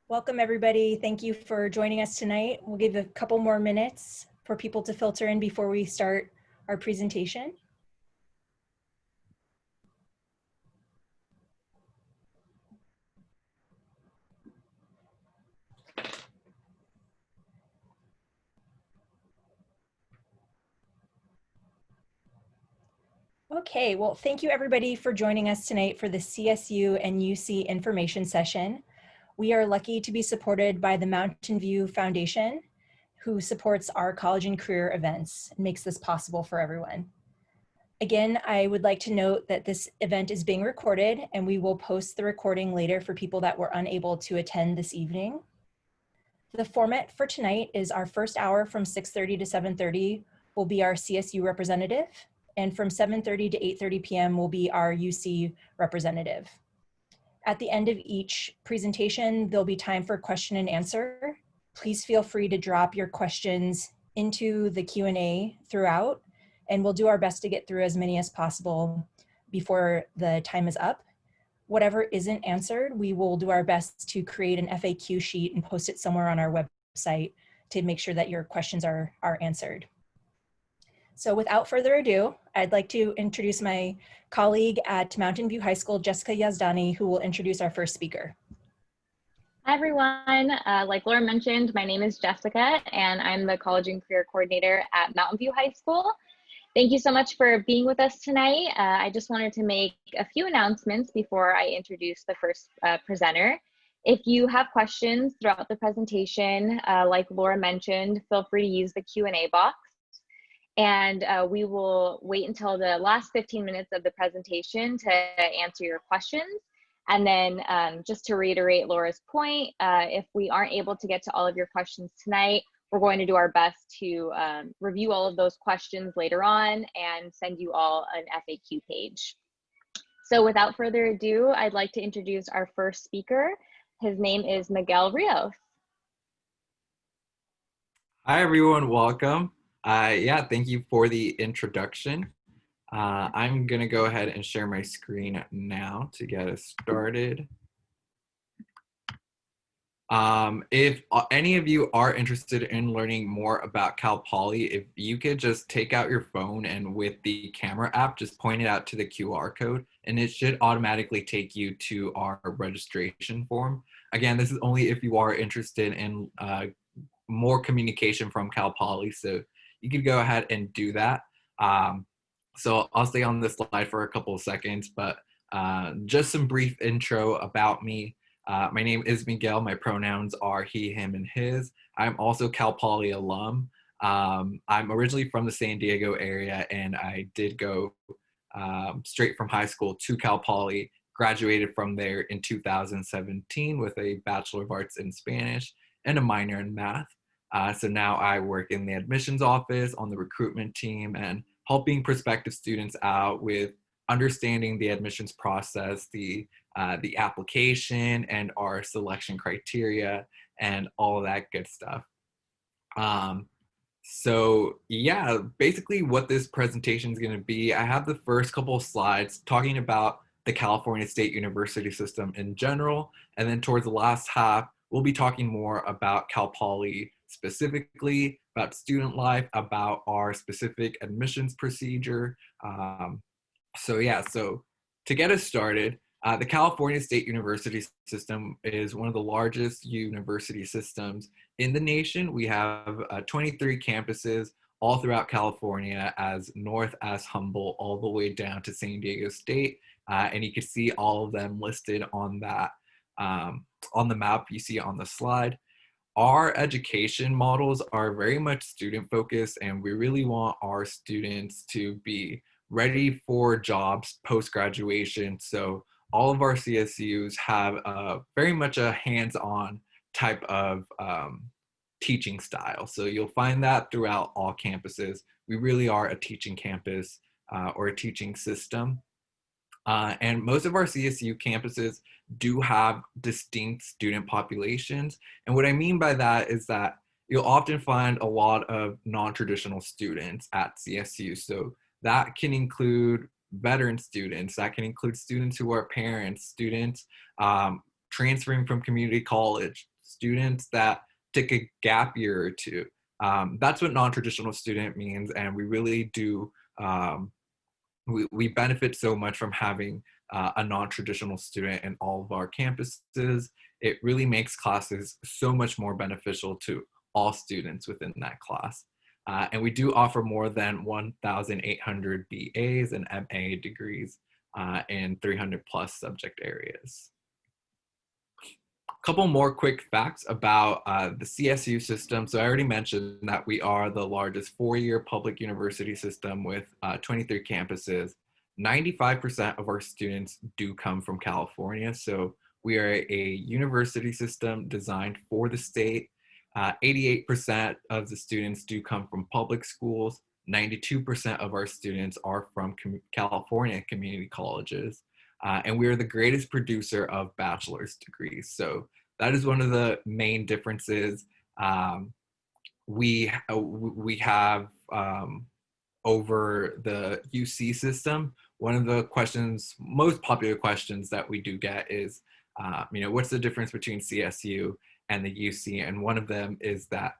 Welcome, everybody. Thank you for joining us tonight. We'll give a couple more minutes for people to filter in before we start our presentation. Okay, well, thank you everybody for joining us tonight for the CSU and UC information session. We are lucky to be supported by the Mountain View Foundation, who supports our college and career events and makes this possible for everyone. Again, I would like to note that this event is being recorded and we will post the recording later for people that were unable to attend this evening. The format for tonight is our first hour from 6:30 to 7:30 will be our CSU representative, and from 7:30 to 8:30 p.m. will be our UC representative. At the end of each presentation, there'll be time for question and answer. Please feel free to drop your questions into the Q&A throughout, and we'll do our best to get through as many as possible before the time is up. Whatever isn't answered, we will do our best to create an FAQ sheet and post it somewhere on our website to make sure that your questions are answered. So without further ado, I'd like to introduce my colleague at Mountain View High School, Jessica Yazdani, who will introduce our first speaker. Hi, everyone. Like Laura mentioned, my name is Jessica, and I'm the College and Career Coordinator at Mountain View High School. Thank you so much for being with us tonight. I just wanted to make a few announcements before I introduce the first presenter. If you have questions throughout the presentation, like Laura mentioned, feel free to use the Q&A box. And we will wait until the last 15 minutes of the presentation to answer your questions. And then just to reiterate Laura's point, if we aren't able to get to all of your questions tonight, we're going to do our best to review all of those questions later on and send you all an FAQ page. So without further ado, I'd like to introduce our first speaker. His name is Miguel Rios. Hi, everyone. Welcome. Yeah, thank you for the introduction. I'm going to go ahead and share my screen now to get us started. If any of you are interested in learning more about CalPoly, if you could just take out your phone and with the camera app, just point it out to the QR code, and it should automatically take you to our registration form. Again, this is only if you are interested in more communication from CalPoly, so you can go ahead and do that. So I'll stay on this slide for a couple of seconds, but just some brief intro about me. My name is Miguel. My pronouns are he, him, and his. I'm also CalPoly alum. I'm originally from the San Diego area, and I did go straight from high school to CalPoly, graduated from there in 2017 with a Bachelor of Arts in Spanish and a minor in math. So now I work in the admissions office on the recruitment team and helping prospective students out with understanding the admissions process, the application and our selection criteria and all of that good stuff. So yeah, basically what this presentation is going to be, I have the first couple of slides talking about the California State University system in general, and then towards the last half, we'll be talking more about CalPoly specifically, about student life, about our specific admissions procedure. So yeah, so to get us started, the California State University system is one of the largest university systems in the nation. We have 23 campuses all throughout California, as north as Humboldt, all the way down to San Diego State. And you can see all of them listed on that, on the map you see on the slide. Our education models are very much student focused, and we really want our students to be ready for jobs post-graduation. So all of our CSUs have very much a hands-on type of teaching style. So you'll find that throughout all campuses. We really are a teaching campus or a teaching system. And most of our CSU campuses do have distinct student populations. And what I mean by that is that you'll often find a lot of non-traditional students at CSU. So that can include veteran students, that can include students who are parents, students transferring from community college, students that take a gap year or two. That's what non-traditional student means, and we really do, we benefit so much from having a non-traditional student in all of our campuses. It really makes classes so much more beneficial to all students within that class. And we do offer more than 1,800 BAs and MA degrees in 300 plus subject areas. Couple more quick facts about the CSU system. So I already mentioned that we are the largest four-year public university system with 23 campuses. 95% of our students do come from California. So we are a university system designed for the state. 88% of the students do come from public schools. 92% of our students are from California community colleges. And we are the greatest producer of bachelor's degrees. So that is one of the main differences. We have over the UC system. One of the questions, most popular questions that we do get is, what's the difference between CSU and the UC? And one of them is that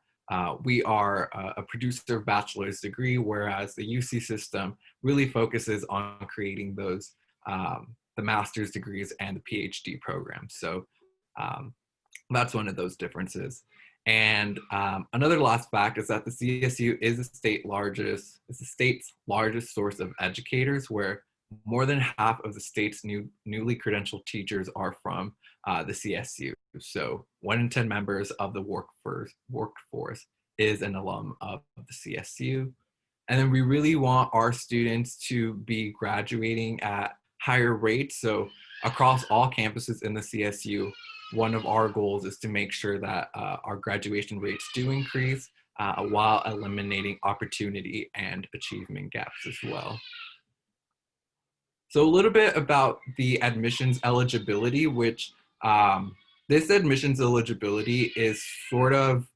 we are a producer of bachelor's degree, whereas the UC system really focuses on creating those the master's degrees and the PhD programs. So that's one of those differences. And another last fact is that the CSU is the state's largest source of educators, where more than half of the state's newly credentialed teachers are from the CSU. So 1 in 10 members of the workforce is an alum of the CSU. And then we really want our students to be graduating at higher rates. So across all campuses in the CSU, one of our goals is to make sure that our graduation rates do increase while eliminating opportunity and achievement gaps as well. So a little bit about the admissions eligibility, which this admissions eligibility is sort of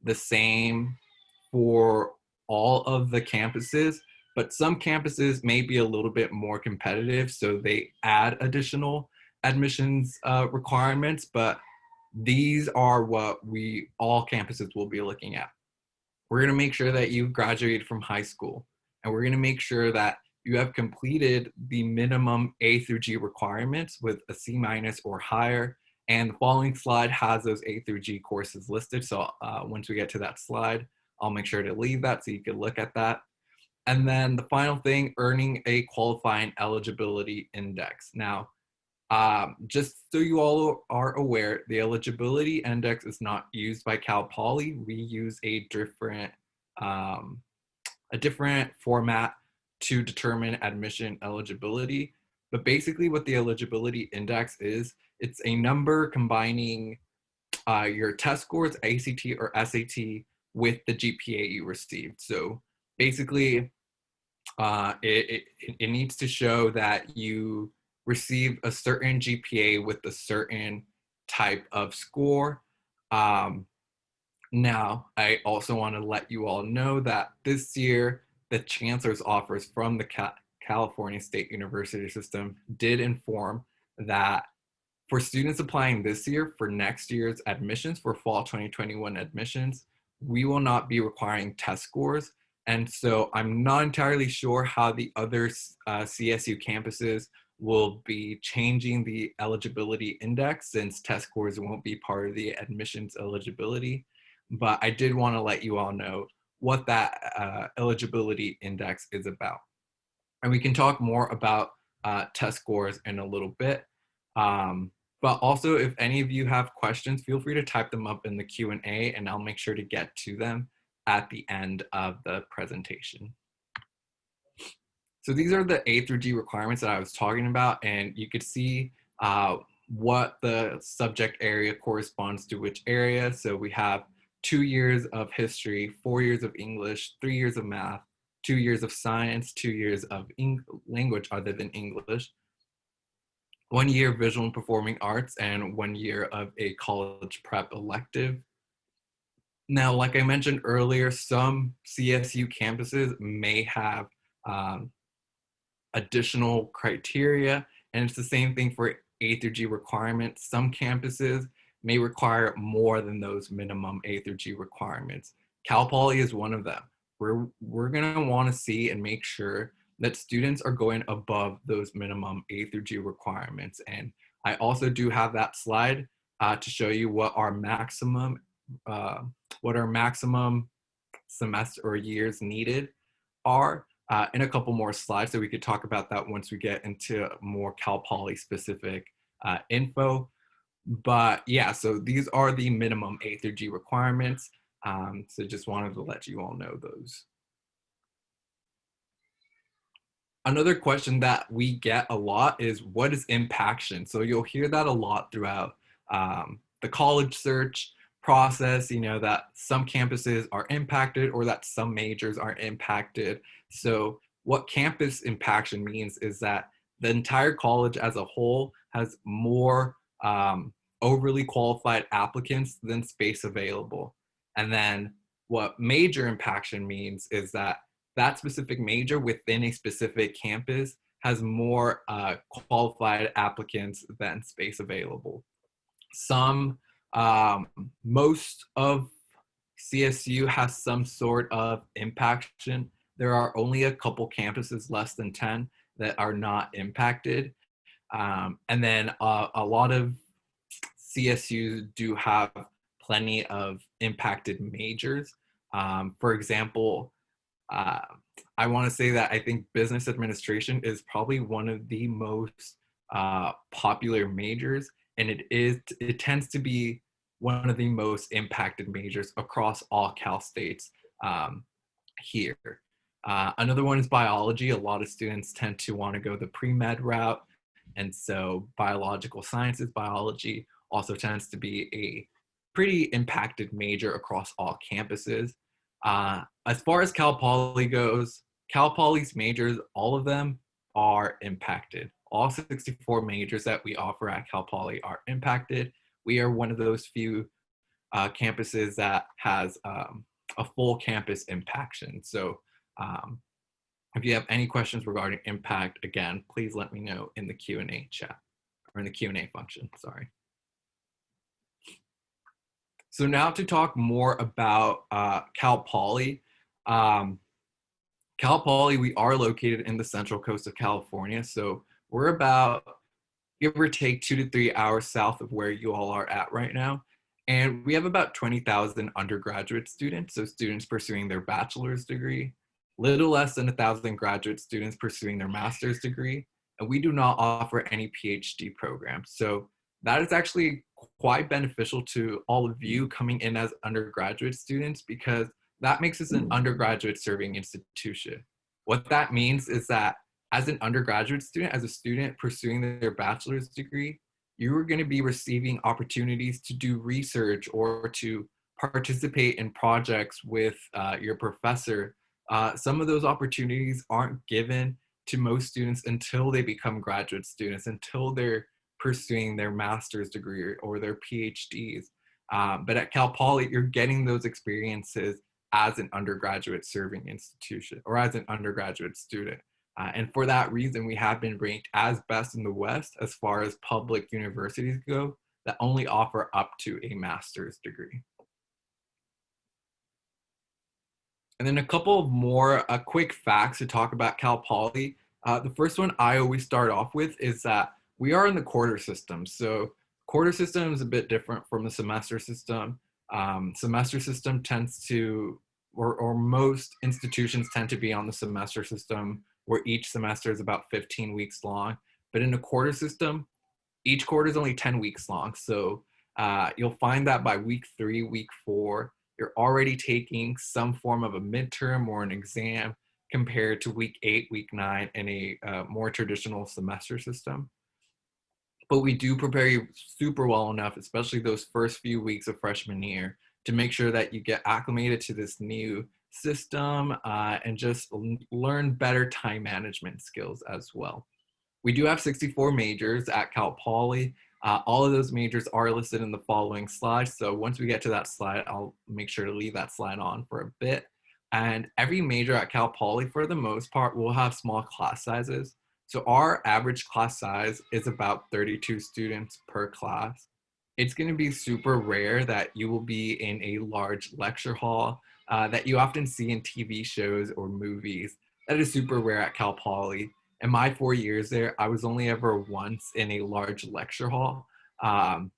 the same for all of the campuses, but some campuses may be a little bit more competitive, so they add additional admissions requirements, but these are what all campuses will be looking at. We're gonna make sure that you graduated from high school, and we're gonna make sure that you have completed the minimum A through G requirements with a C- or higher, and the following slide has those A through G courses listed. So once we get to that slide, I'll make sure to leave that so you can look at that. And then the final thing, earning a qualifying eligibility index. Now, just so you all are aware, the eligibility index is not used by CalPoly. We use a different format to determine admission eligibility. But basically what the eligibility index is, it's a number combining your test scores, ACT or SAT, with the GPA you received. So basically, it needs to show that you receive a certain GPA with a certain type of score. Now, I also want to let you all know that this year, the chancellor's offers from the California State University system did inform that for students applying this year for next year's admissions, for fall 2021 admissions, we will not be requiring test scores. And so I'm not entirely sure how the other CSU campuses will be changing the eligibility index, since test scores won't be part of the admissions eligibility. But I did want to let you all know what that eligibility index is about. And we can talk more about test scores in a little bit. But also, if any of you have questions, feel free to type them up in the Q&A, and I'll make sure to get to them at the end of the presentation. So these are the A through G requirements that I was talking about, and you could see what the subject area corresponds to which area. So we have 2 years of history, 4 years of English, 3 years of math, 2 years of science, 2 years of language other than English, 1 year of visual and performing arts, and 1 year of a college prep elective. Now, like I mentioned earlier, some CSU campuses may have additional criteria, and it's the same thing for A through G requirements. Some campuses may require more than those minimum A through G requirements. CalPoly is one of them. We're gonna wanna see and make sure that students are going above those minimum A through G requirements. And I also do have that slide to show you what our maximum semester or years needed are in a couple more slides, so we could talk about that once we get into more CalPoly specific info. But yeah, so these are the minimum A through G requirements. So just wanted to let you all know those. Another question that we get a lot is, what is impaction? So you'll hear that a lot throughout the college search process, you know, that some campuses are impacted or that some majors are impacted. So what campus impaction means is that the entire college as a whole has more overly qualified applicants than space available. And then what major impaction means is that that specific major within a specific campus has more qualified applicants than space available. Most of CSU has some sort of impaction. There are only a couple campuses, less than 10, that are not impacted. And then a lot of CSUs do have plenty of impacted majors. For example, I want to say that I think business administration is probably one of the most popular majors, and it tends to be one of the most impacted majors across all Cal states here. Another one is biology. A lot of students tend to want to go the pre-med route, and so biological sciences, biology also tends to be a pretty impacted major across all campuses. As far as CalPoly goes, CalPoly's majors, all of them are impacted. All 64 majors that we offer at CalPoly are impacted. We are one of those few campuses that has a full campus impaction. So if you have any questions regarding impact, again, please let me know in the Q&A chat, or in the Q&A function, sorry. So now to talk more about CalPoly. CalPoly, we are located in the central coast of California. So we're about, give or take, 2 to 3 hours south of where you all are at right now. And we have about 20,000 undergraduate students, so students pursuing their bachelor's degree, little less than 1,000 graduate students pursuing their master's degree. And we do not offer any PhD programs. So that is actually quite beneficial to all of you coming in as undergraduate students, because that makes us an undergraduate serving institution. What that means is that as an undergraduate student, as a student pursuing their bachelor's degree, you are going to be receiving opportunities to do research or to participate in projects with your professor. Some of those opportunities aren't given to most students until they become graduate students, until they're pursuing their master's degree or their PhDs. But at CalPoly, you're getting those experiences as an undergraduate serving institution or as an undergraduate student. And for that reason, we have been ranked as best in the West as far as public universities go that only offer up to a master's degree. And then a couple of more quick facts to talk about CalPoly. The first one I always start off with is that we are in the quarter system. So quarter system is a bit different from the semester system. Semester system tends to, or most institutions tend to be on the semester system, where each semester is about 15 weeks long. But in a quarter system, each quarter is only 10 weeks long. So you'll find that by week 3, week 4, you're already taking some form of a midterm or an exam compared to week 8, week 9 in a more traditional semester system. But we do prepare you super well enough, especially those first few weeks of freshman year, to make sure that you get acclimated to this new system and just learn better time management skills as well. We do have 64 majors at CalPoly. All of those majors are listed in the following slides. So once we get to that slide, I'll make sure to leave that slide on for a bit. And every major at CalPoly, for the most part, will have small class sizes. So our average class size is about 32 students per class. it's going to be super rare that you will be in a large lecture hall that you often see in TV shows or movies. That is super rare at Cal Poly. In my 4 years there, I was only ever once in a large lecture hall um,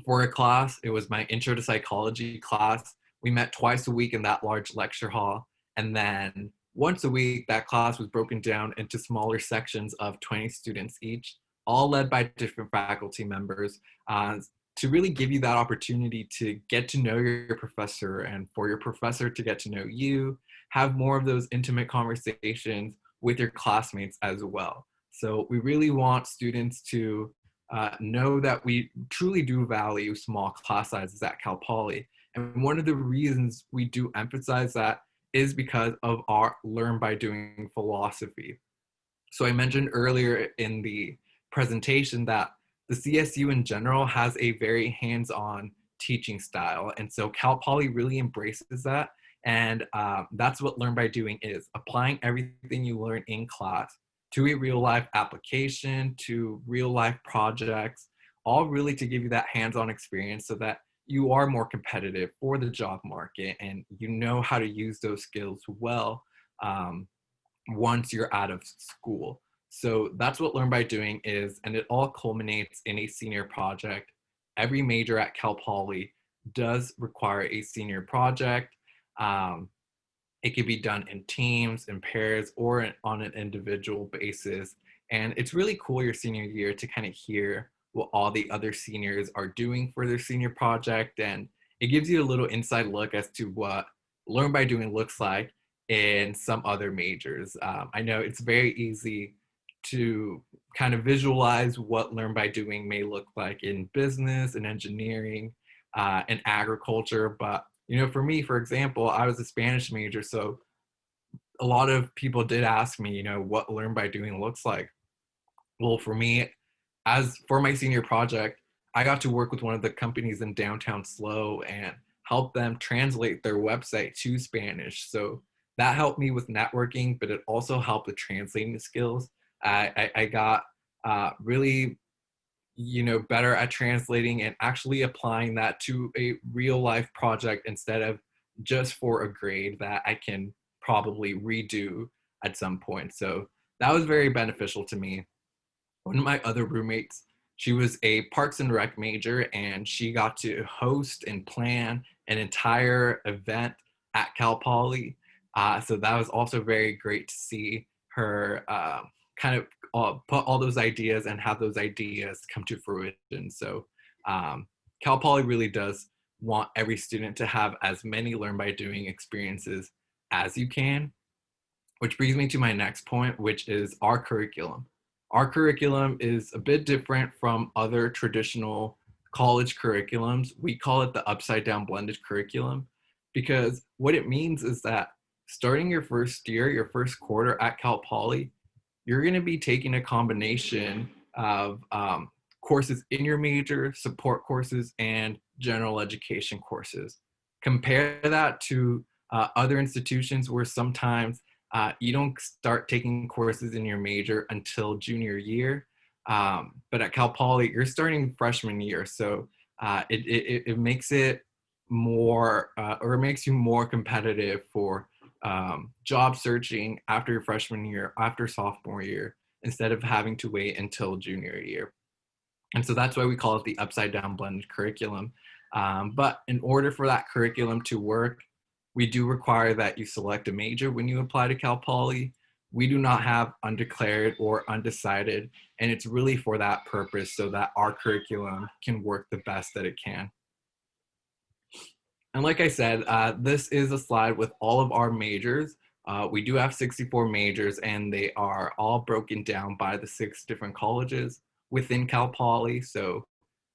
for a class. It was my intro to psychology class. We met twice a week in that large lecture hall. And then once a week, that class was broken down into smaller sections of 20 students each, all led by different faculty members, to really give you that opportunity to get to know your professor and for your professor to get to know you, have more of those intimate conversations with your classmates as well. So we really want students to know that we truly do value small class sizes at Cal Poly. And one of the reasons we do emphasize that is because of our learn by doing philosophy. So I mentioned earlier in the presentation that the CSU in general has a very hands-on teaching style. And so Cal Poly really embraces that. And that's what learn by doing is, applying everything you learn in class to a real life application, to real life projects, all really to give you that hands-on experience so that you are more competitive for the job market and you know how to use those skills well once you're out of school. So that's what Learn by Doing is, and it all culminates in a senior project. Every major at Cal Poly does require a senior project. It can be done in teams, in pairs, or on an individual basis. And it's really cool your senior year to kind of hear what all the other seniors are doing for their senior project. And it gives you a little inside look as to what Learn by Doing looks like in some other majors. I know it's very easy to kind of visualize what Learn by Doing may look like in business and engineering and agriculture, but you know, for me, for example, I was a Spanish major, so a lot of people did ask me, you know, what Learn by Doing looks like. Well, for me, as for my senior project, I got to work with one of the companies in downtown SLO and help them translate their website to Spanish. So that helped me with networking, but it also helped with translating skills. I got really better at translating and actually applying that to a real life project instead of just for a grade that I can probably redo at some point. So that was very beneficial to me. One of my other roommates, she was a Parks and Rec major, and she got to host and plan an entire event at Cal Poly. So that was also very great to see her kind of put all those ideas and have those ideas come to fruition. So Cal Poly really does want every student to have as many learn by doing experiences as you can, which brings me to my next point, which is our curriculum. Our curriculum is a bit different from other traditional college curriculums. We call it the upside down blended curriculum because what it means is that starting your first year, your first quarter at Cal Poly, you're going to be taking a combination of courses in your major, support courses, and general education courses. Compare that to other institutions where sometimes you don't start taking courses in your major until junior year. But at Cal Poly, you're starting freshman year. So it makes it more, or it makes you more competitive for job searching after your freshman year, after sophomore year, instead of having to wait until junior year. And so that's why we call it the upside down blended curriculum. But in order for that curriculum to work, we do require that you select a major when you apply to Cal Poly. We do not have undeclared or undecided, and it's really for that purpose so that our curriculum can work the best that it can. And like I said, this is a slide with all of our majors. We do have 64 majors, and they are all broken down by the 6 different colleges within Cal Poly. So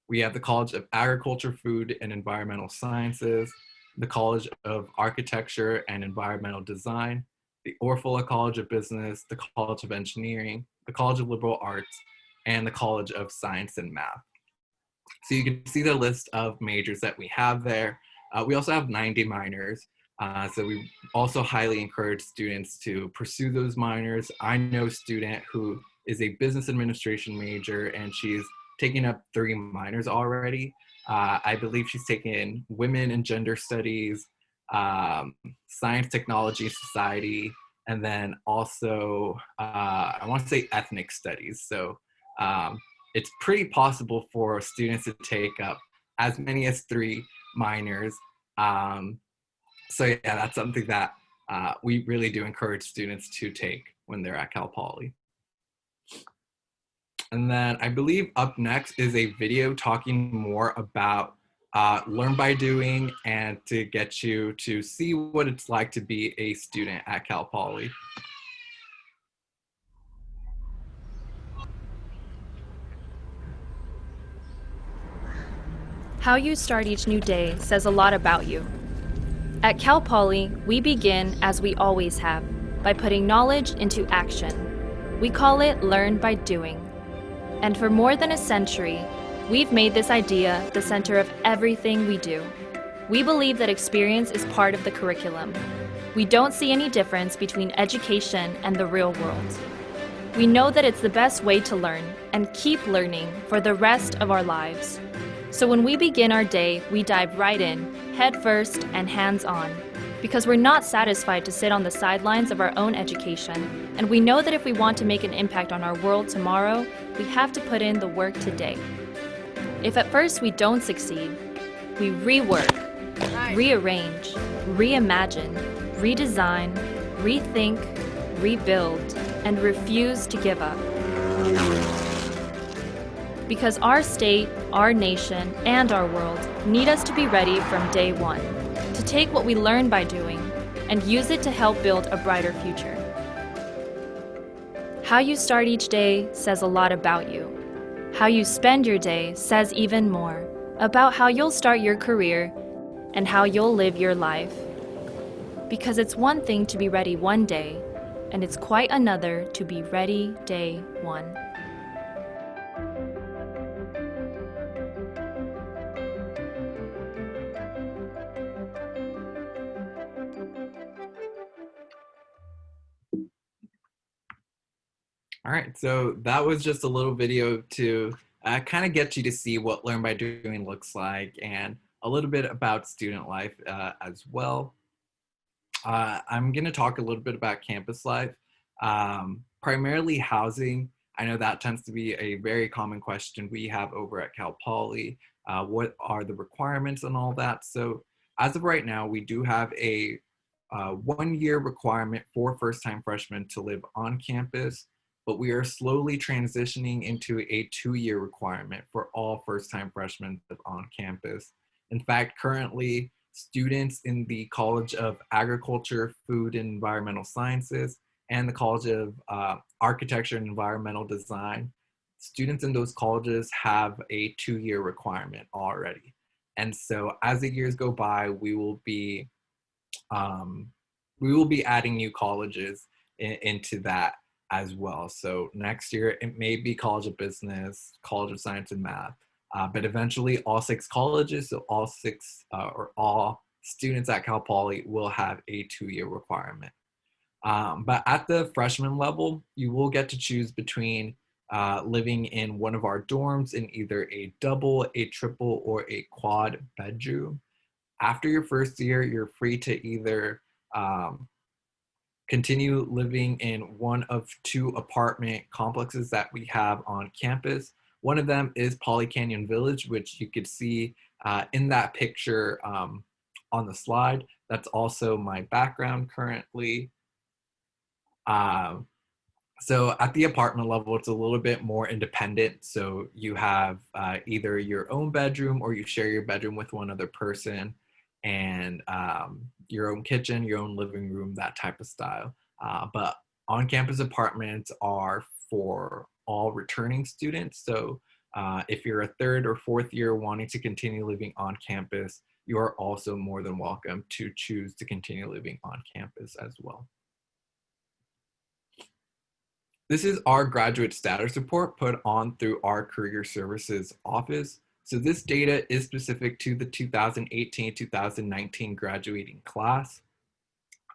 we have the College of Agriculture, Food, and Environmental Sciences, the College of Architecture and Environmental Design, the Orfalea College of Business, the College of Engineering, the College of Liberal Arts, and the College of Science and Math. So you can see the list of majors that we have there. We also have 90 minors. So we also highly encourage students to pursue those minors. I know a student who is a business administration major, and she's taking up 3 minors already. I believe she's taken women and gender studies, science, technology, society, and then also, I want to say ethnic studies. So it's pretty possible for students to take up as many as 3 minors. So yeah, that's something that we really do encourage students to take when they're at Cal Poly. And then I believe up next is a video talking more about learn by doing and to get you to see what it's like to be a student at Cal Poly. How you start each new day says a lot about you. At Cal Poly, we begin as we always have, by putting knowledge into action. We call it learn by doing. And for more than a century, we've made this idea the center of everything we do. We believe that experience is part of the curriculum. We don't see any difference between education and the real world. We know that it's the best way to learn and keep learning for the rest of our lives. So when we begin our day, we dive right in, head first and hands-on, because we're not satisfied to sit on the sidelines of our own education, and we know that if we want to make an impact on our world tomorrow, we have to put in the work today. If at first we don't succeed, we rework, rearrange, reimagine, redesign, rethink, rebuild, and refuse to give up. Because our state, our nation, and our world need us to be ready from day one, to take what we learn by doing and use it to help build a brighter future. How you start each day says a lot about you. How you spend your day says even more about how you'll start your career and how you'll live your life. Because it's one thing to be ready one day, and it's quite another to be ready day one. All right, so that was just a little video to kind of get you to see what Learn by Doing looks like and a little bit about student life as well. I'm going to talk a little bit about campus life, primarily housing. I know that tends to be a very common question we have over at Cal Poly. What are the requirements and all that? So as of right now, we do have a 1-year requirement for first-time freshmen to live on campus, but we are slowly transitioning into a 2-year requirement for all first-time freshmen to live on campus. In fact, currently, students in the College of Agriculture, Food and Environmental Sciences and the College of Architecture and Environmental Design, students in those colleges have a 2-year requirement already. And so as the years go by, we will be adding new colleges into that as well. So next year, it may be College of Business, College of Science and Math, but eventually all 6 colleges, so all 6 or all students at Cal Poly will have a 2-year requirement. But at the freshman level, you will get to choose between living in one of our dorms in either a double, a triple, or a quad bedroom. After your first year, you're free to either continue living in one of 2 apartment complexes that we have on campus. One of them is Poly Canyon Village, which you could see in that picture on the slide. That's also my background currently. So at the apartment level, it's a little bit more independent. So you have either your own bedroom or you share your bedroom with one other person, and your own kitchen, your own living room, that type of style. But on-campus apartments are for all returning students. So if you're a 3rd or 4th year wanting to continue living on campus, you are also more than welcome to choose to continue living on campus as well. This is our graduate status report put on through our career services office. So this data is specific to the 2018-2019 graduating class.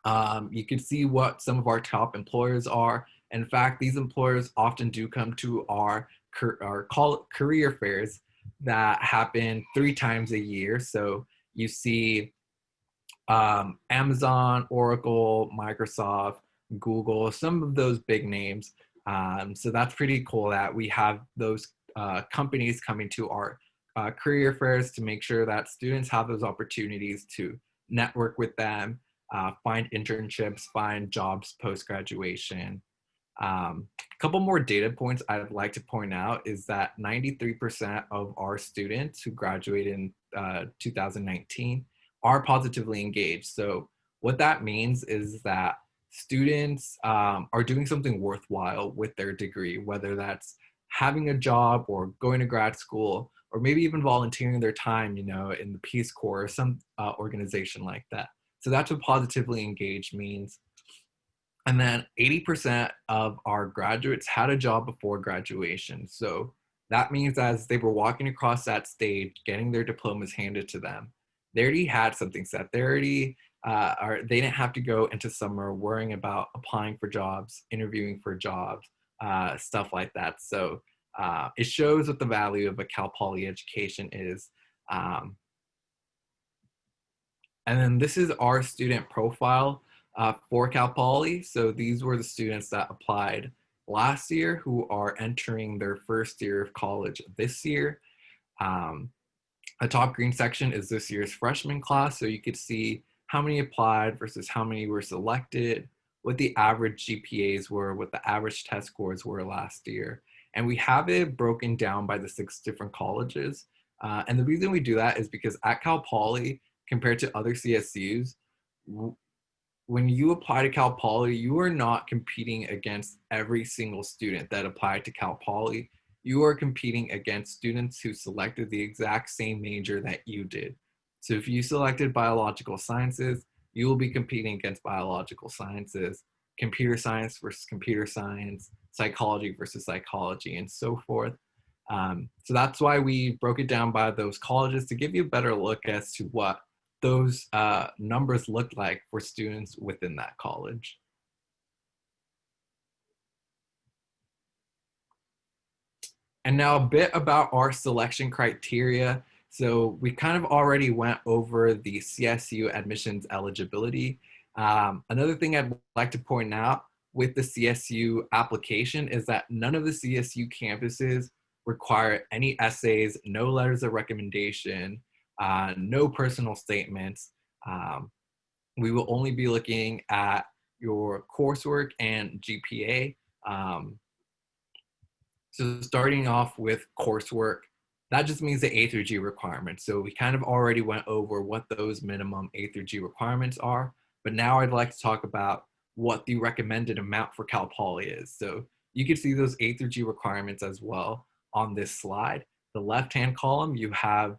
You can see what some of our top employers are. In fact, these employers often do come to our career fairs that happen 3 times a year. So you see Amazon, Oracle, Microsoft, Google, some of those big names. So that's pretty cool that we have those companies coming to our career fairs to make sure that students have those opportunities to network with them, find internships, find jobs post-graduation. A couple more data points I'd like to point out is that 93% of our students who graduated in 2019 are positively engaged. So what that means is that students are doing something worthwhile with their degree, whether that's having a job or going to grad school, or maybe even volunteering their time, you know, in the Peace Corps or some organization like that. So that's what positively engaged means. And then 80% of our graduates had a job before graduation. So that means as they were walking across that stage, getting their diplomas handed to them, they already had something set. They already they didn't have to go into summer worrying about applying for jobs, interviewing for jobs, stuff like that. So it shows what the value of a Cal Poly education is. And then this is our student profile for Cal Poly. So these were the students that applied last year who are entering their first year of college this year. The top green section is this year's freshman class. So you could see how many applied versus how many were selected, what the average GPAs were, what the average test scores were last year. And we have it broken down by the 6 different colleges. And the reason we do that is because at Cal Poly, compared to other CSUs, when you apply to Cal Poly, you are not competing against every single student that applied to Cal Poly. You are competing against students who selected the exact same major that you did. So if you selected biological sciences, you will be competing against biological sciences, computer science versus computer science, psychology versus psychology, and so forth. So that's why we broke it down by those colleges to give you a better look as to what those numbers look like for students within that college. And now a bit about our selection criteria. So we kind of already went over the CSU admissions eligibility. Another thing I'd like to point out with the CSU application is that none of the CSU campuses require any essays, no letters of recommendation, no personal statements. We will only be looking at your coursework and GPA. So starting off with coursework, that just means the A through G requirements. So we kind of already went over what those minimum A through G requirements are, but now I'd like to talk about what the recommended amount for Cal Poly is. So you can see those A through G requirements as well on this slide. The left-hand column you have,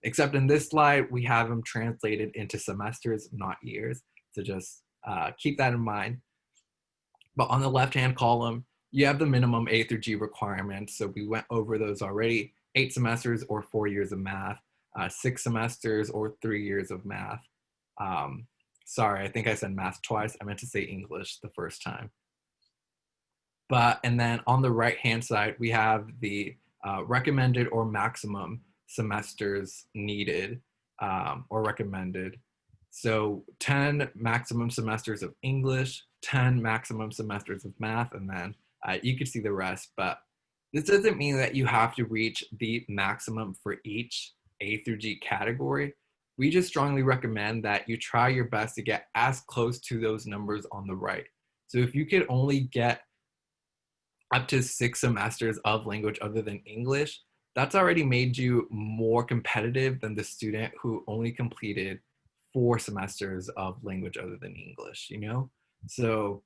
except in this slide, we have them translated into semesters, not years. So just keep that in mind. But on the left-hand column, you have the minimum A through G requirements. So we went over those already: 8 semesters or 4 years of math, 6 semesters or 3 years of math. Sorry, I think I said math twice. I meant to say English the first time. And then on the right-hand side, we have the recommended or maximum semesters needed or recommended. So 10 maximum semesters of English, 10 maximum semesters of math, and then you can see the rest. But this doesn't mean that you have to reach the maximum for each A through G category. We just strongly recommend that you try your best to get as close to those numbers on the right. So if you could only get up to 6 semesters of language other than English, that's already made you more competitive than the student who only completed 4 semesters of language other than English, you know? So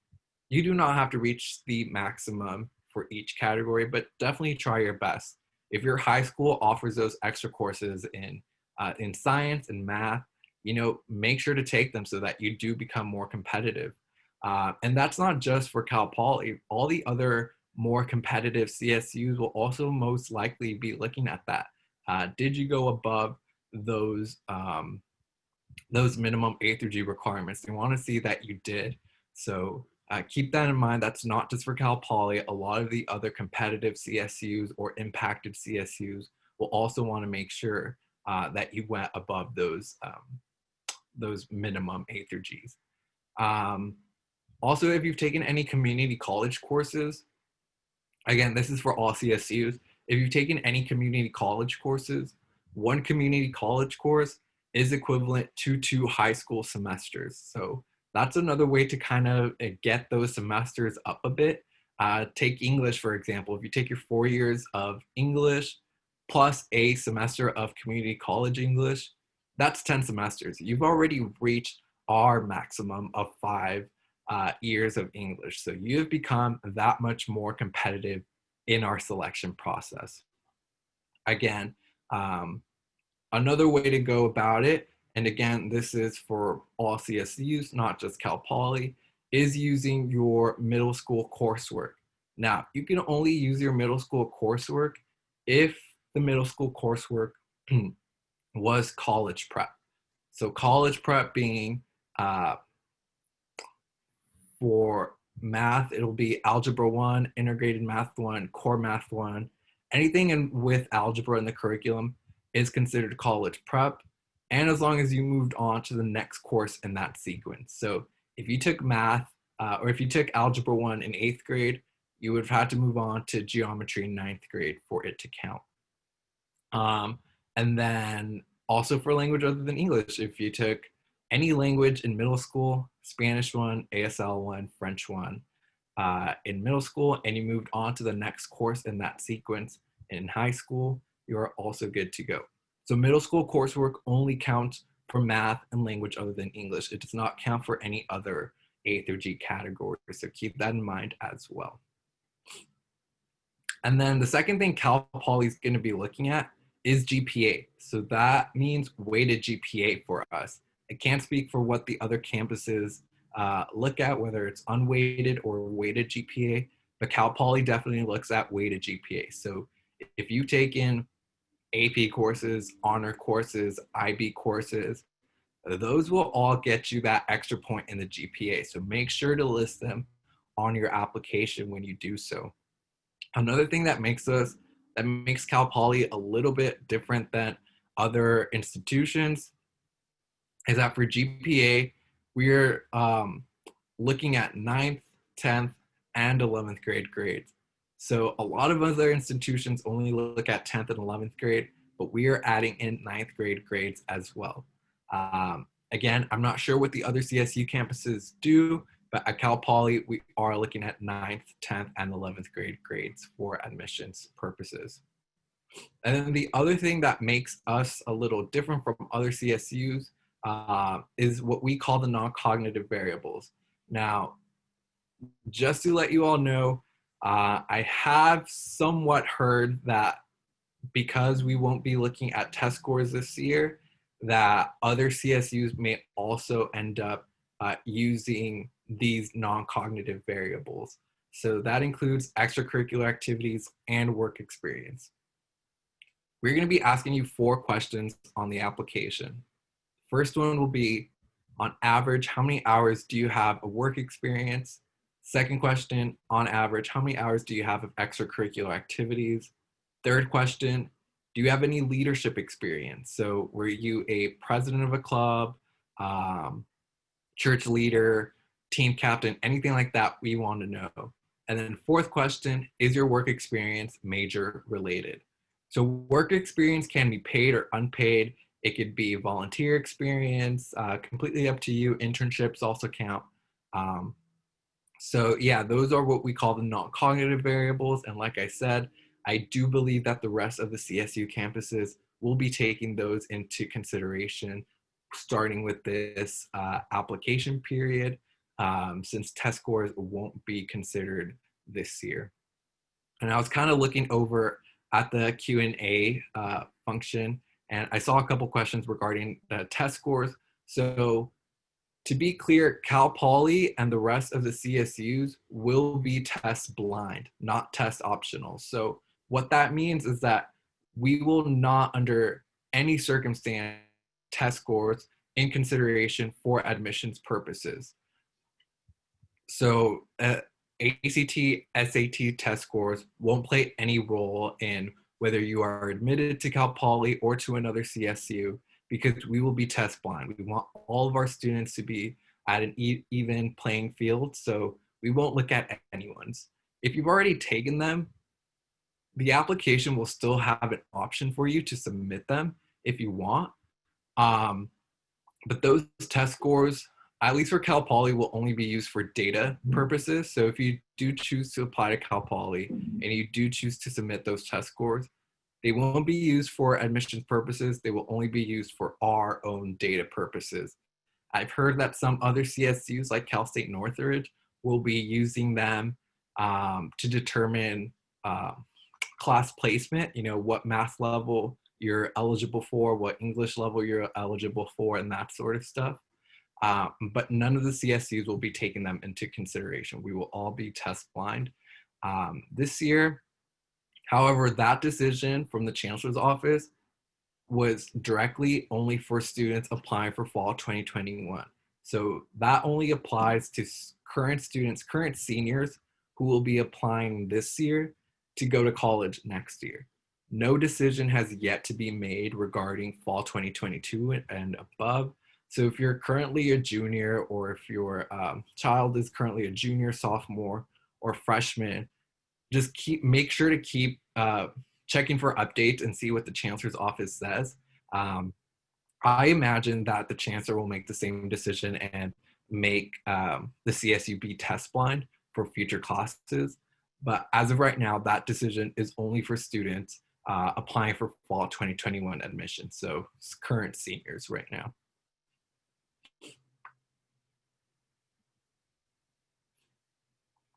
you do not have to reach the maximum for each category, but definitely try your best. If your high school offers those extra courses in science and math, you know, make sure to take them so that you do become more competitive. And that's not just for Cal Poly. All the other more competitive CSUs will also most likely be looking at that. Did you go above those minimum A through G requirements? They want to see that you did. So keep that in mind. That's not just for Cal Poly. A lot of the other competitive CSUs or impacted CSUs we'll also want to make sure that you went above those minimum A through Gs. Also, if you've taken any community college courses, again, this is for all CSUs. If you've taken any community college courses, one community college course is equivalent to 2 high school semesters. So that's another way to kind of get those semesters up a bit. Take English, for example. If you take your 4 years of English plus a semester of community college English, that's 10 semesters. You've already reached our maximum of 5 years of English. So you have become that much more competitive in our selection process. Again, another way to go about it, and again, this is for all CSUs, not just CalPoly, is using your middle school coursework. Now, you can only use your middle school coursework if the middle school coursework was college prep. So college prep being for math, it'll be Algebra 1, Integrated Math 1, Core Math 1. Anything with algebra in the curriculum is considered college prep, and as long as you moved on to the next course in that sequence. So if you took math, or if you took Algebra 1 in 8th grade, you would have had to move on to geometry in 9th grade for it to count. And then also for language other than English, if you took any language in middle school, Spanish 1, ASL 1, French 1, in middle school, and you moved on to the next course in that sequence in high school, you're also good to go. So middle school coursework only counts for math and language other than English. It does not count for any other A through G categories, so keep that in mind as well. And then the second thing CalPoly is going to be looking at is GPA. So that means weighted GPA for us. I can't speak for what the other campuses look at, whether it's unweighted or weighted GPA, but CalPoly definitely looks at weighted GPA. So if you take in AP courses, honor courses, IB courses, those will all get you that extra point in the GPA. So make sure to list them on your application when you do so. Another thing that makes CalPoly a little bit different than other institutions is that for GPA, we're looking at 9th, 10th, and 11th grade grades. So a lot of other institutions only look at 10th and 11th grade, but we are adding in 9th grade grades as well. Again, I'm not sure what the other CSU campuses do, but at CalPoly, we are looking at 9th, 10th, and 11th grade grades for admissions purposes. And then the other thing that makes us a little different from other CSUs is what we call the non-cognitive variables. Now, just to let you all know, I have somewhat heard that because we won't be looking at test scores this year, that other CSUs may also end up using these non-cognitive variables. So that includes extracurricular activities and work experience. We're going to be asking you 4 questions on the application. First one will be, on average, how many hours do you have of work experience? Second question, on average, how many hours do you have of extracurricular activities? Third question, do you have any leadership experience? So were you a president of a club, church leader, team captain, anything like that we want to know. And then fourth question, is your work experience major related? So work experience can be paid or unpaid. It could be volunteer experience, completely up to you. Internships also count. So yeah, those are what we call the non-cognitive variables. And like I said, I do believe that the rest of the CSU campuses will be taking those into consideration, starting with this application period, since test scores won't be considered this year. And I was kind of looking over at the Q&A function, and I saw a couple questions regarding the test scores. So to be clear, CalPoly and the rest of the CSUs will be test blind, not test optional. So what that means is that we will not, under any circumstance, test scores in consideration for admissions purposes. So ACT, SAT test scores won't play any role in whether you are admitted to CalPoly or to another CSU, because we will be test blind. We want all of our students to be at an even playing field, so we won't look at anyone's. If you've already taken them, the application will still have an option for you to submit them if you want. But those test scores, at least for CalPoly, will only be used for data purposes. So if you do choose to apply to CalPoly and you do choose to submit those test scores, they won't be used for admissions purposes. They will only be used for our own data purposes. I've heard that some other CSUs like Cal State Northridge will be using them to determine class placement, what math level you're eligible for, what English level you're eligible for, and that sort of stuff. But none of the CSUs will be taking them into consideration. We will all be test blind. This year, however, that decision from the Chancellor's Office was directly only for students applying for fall 2021. So that only applies to current students, current seniors who will be applying this year to go to college next year. No decision has yet to be made regarding fall 2022 and above. So if you're currently a junior, or if your child is currently a junior, sophomore, or freshman, just make sure to keep checking for updates and see what the Chancellor's Office says. I imagine that the Chancellor will make the same decision and make the CSU be test blind for future classes. But as of right now, that decision is only for students applying for fall 2021 admission. So it's current seniors right now.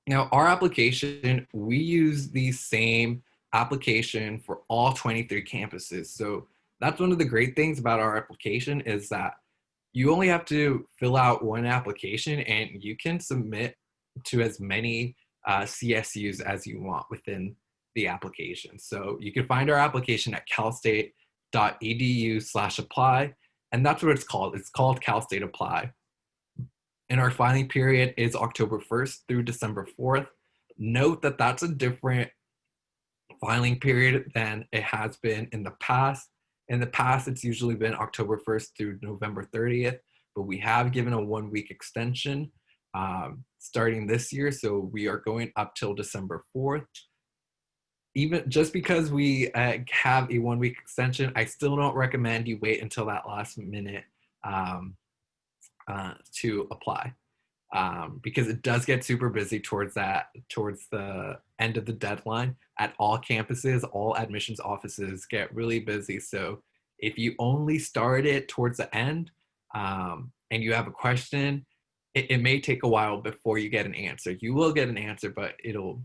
Now, our application, we use the same application for all 23 campuses. So that's one of the great things about our application, is that you only have to fill out one application and you can submit to as many CSUs as you want within the application. So you can find our application at calstate.edu/apply, and that's what it's called. It's called Cal State Apply. And our filing period is October 1st through December 4th. Note that that's a different filing period than it has been in the past. In the past, it's usually been October 1st through November 30th, but we have given a 1-week extension starting this year. So we are going up till December 4th. Even just because we have a 1-week extension, I still don't recommend you wait until that last minute to apply, because it does get super busy towards the end of the deadline at all campuses. All admissions offices get really busy. So if you only start it towards the end and you have a question, it may take a while before you get an answer. You will get an answer, but it'll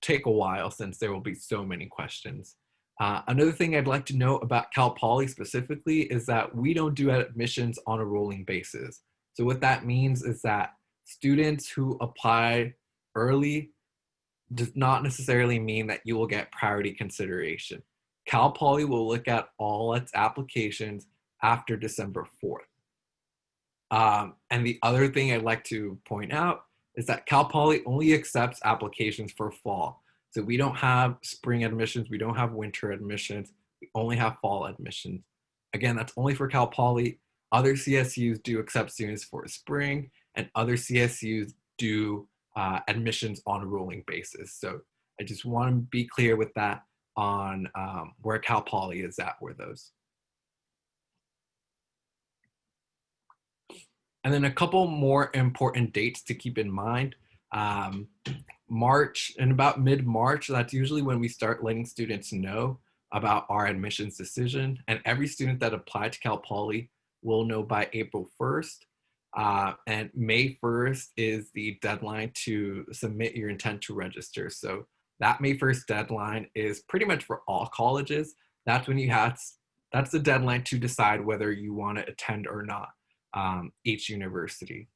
take a while since there will be so many questions. Another thing I'd like to know about CalPoly specifically is that we don't do admissions on a rolling basis. So what that means is that students who apply early does not necessarily mean that you will get priority consideration. CalPoly will look at all its applications after December 4th. And the other thing I'd like to point out is that CalPoly only accepts applications for fall. So we don't have spring admissions, we don't have winter admissions, we only have fall admissions. Again, that's only for CalPoly. Other CSUs do accept students for spring, and other CSUs do admissions on a rolling basis. So I just want to be clear with that on where CalPoly is at with those. And then a couple more important dates to keep in mind. March, and about mid-March, that's usually when we start letting students know about our admissions decision. And every student that applied to CalPoly will know by April 1st. And May 1st is the deadline to submit your intent to register. So that May 1st deadline is pretty much for all colleges. That's when that's the deadline to decide whether you want to attend or not each university.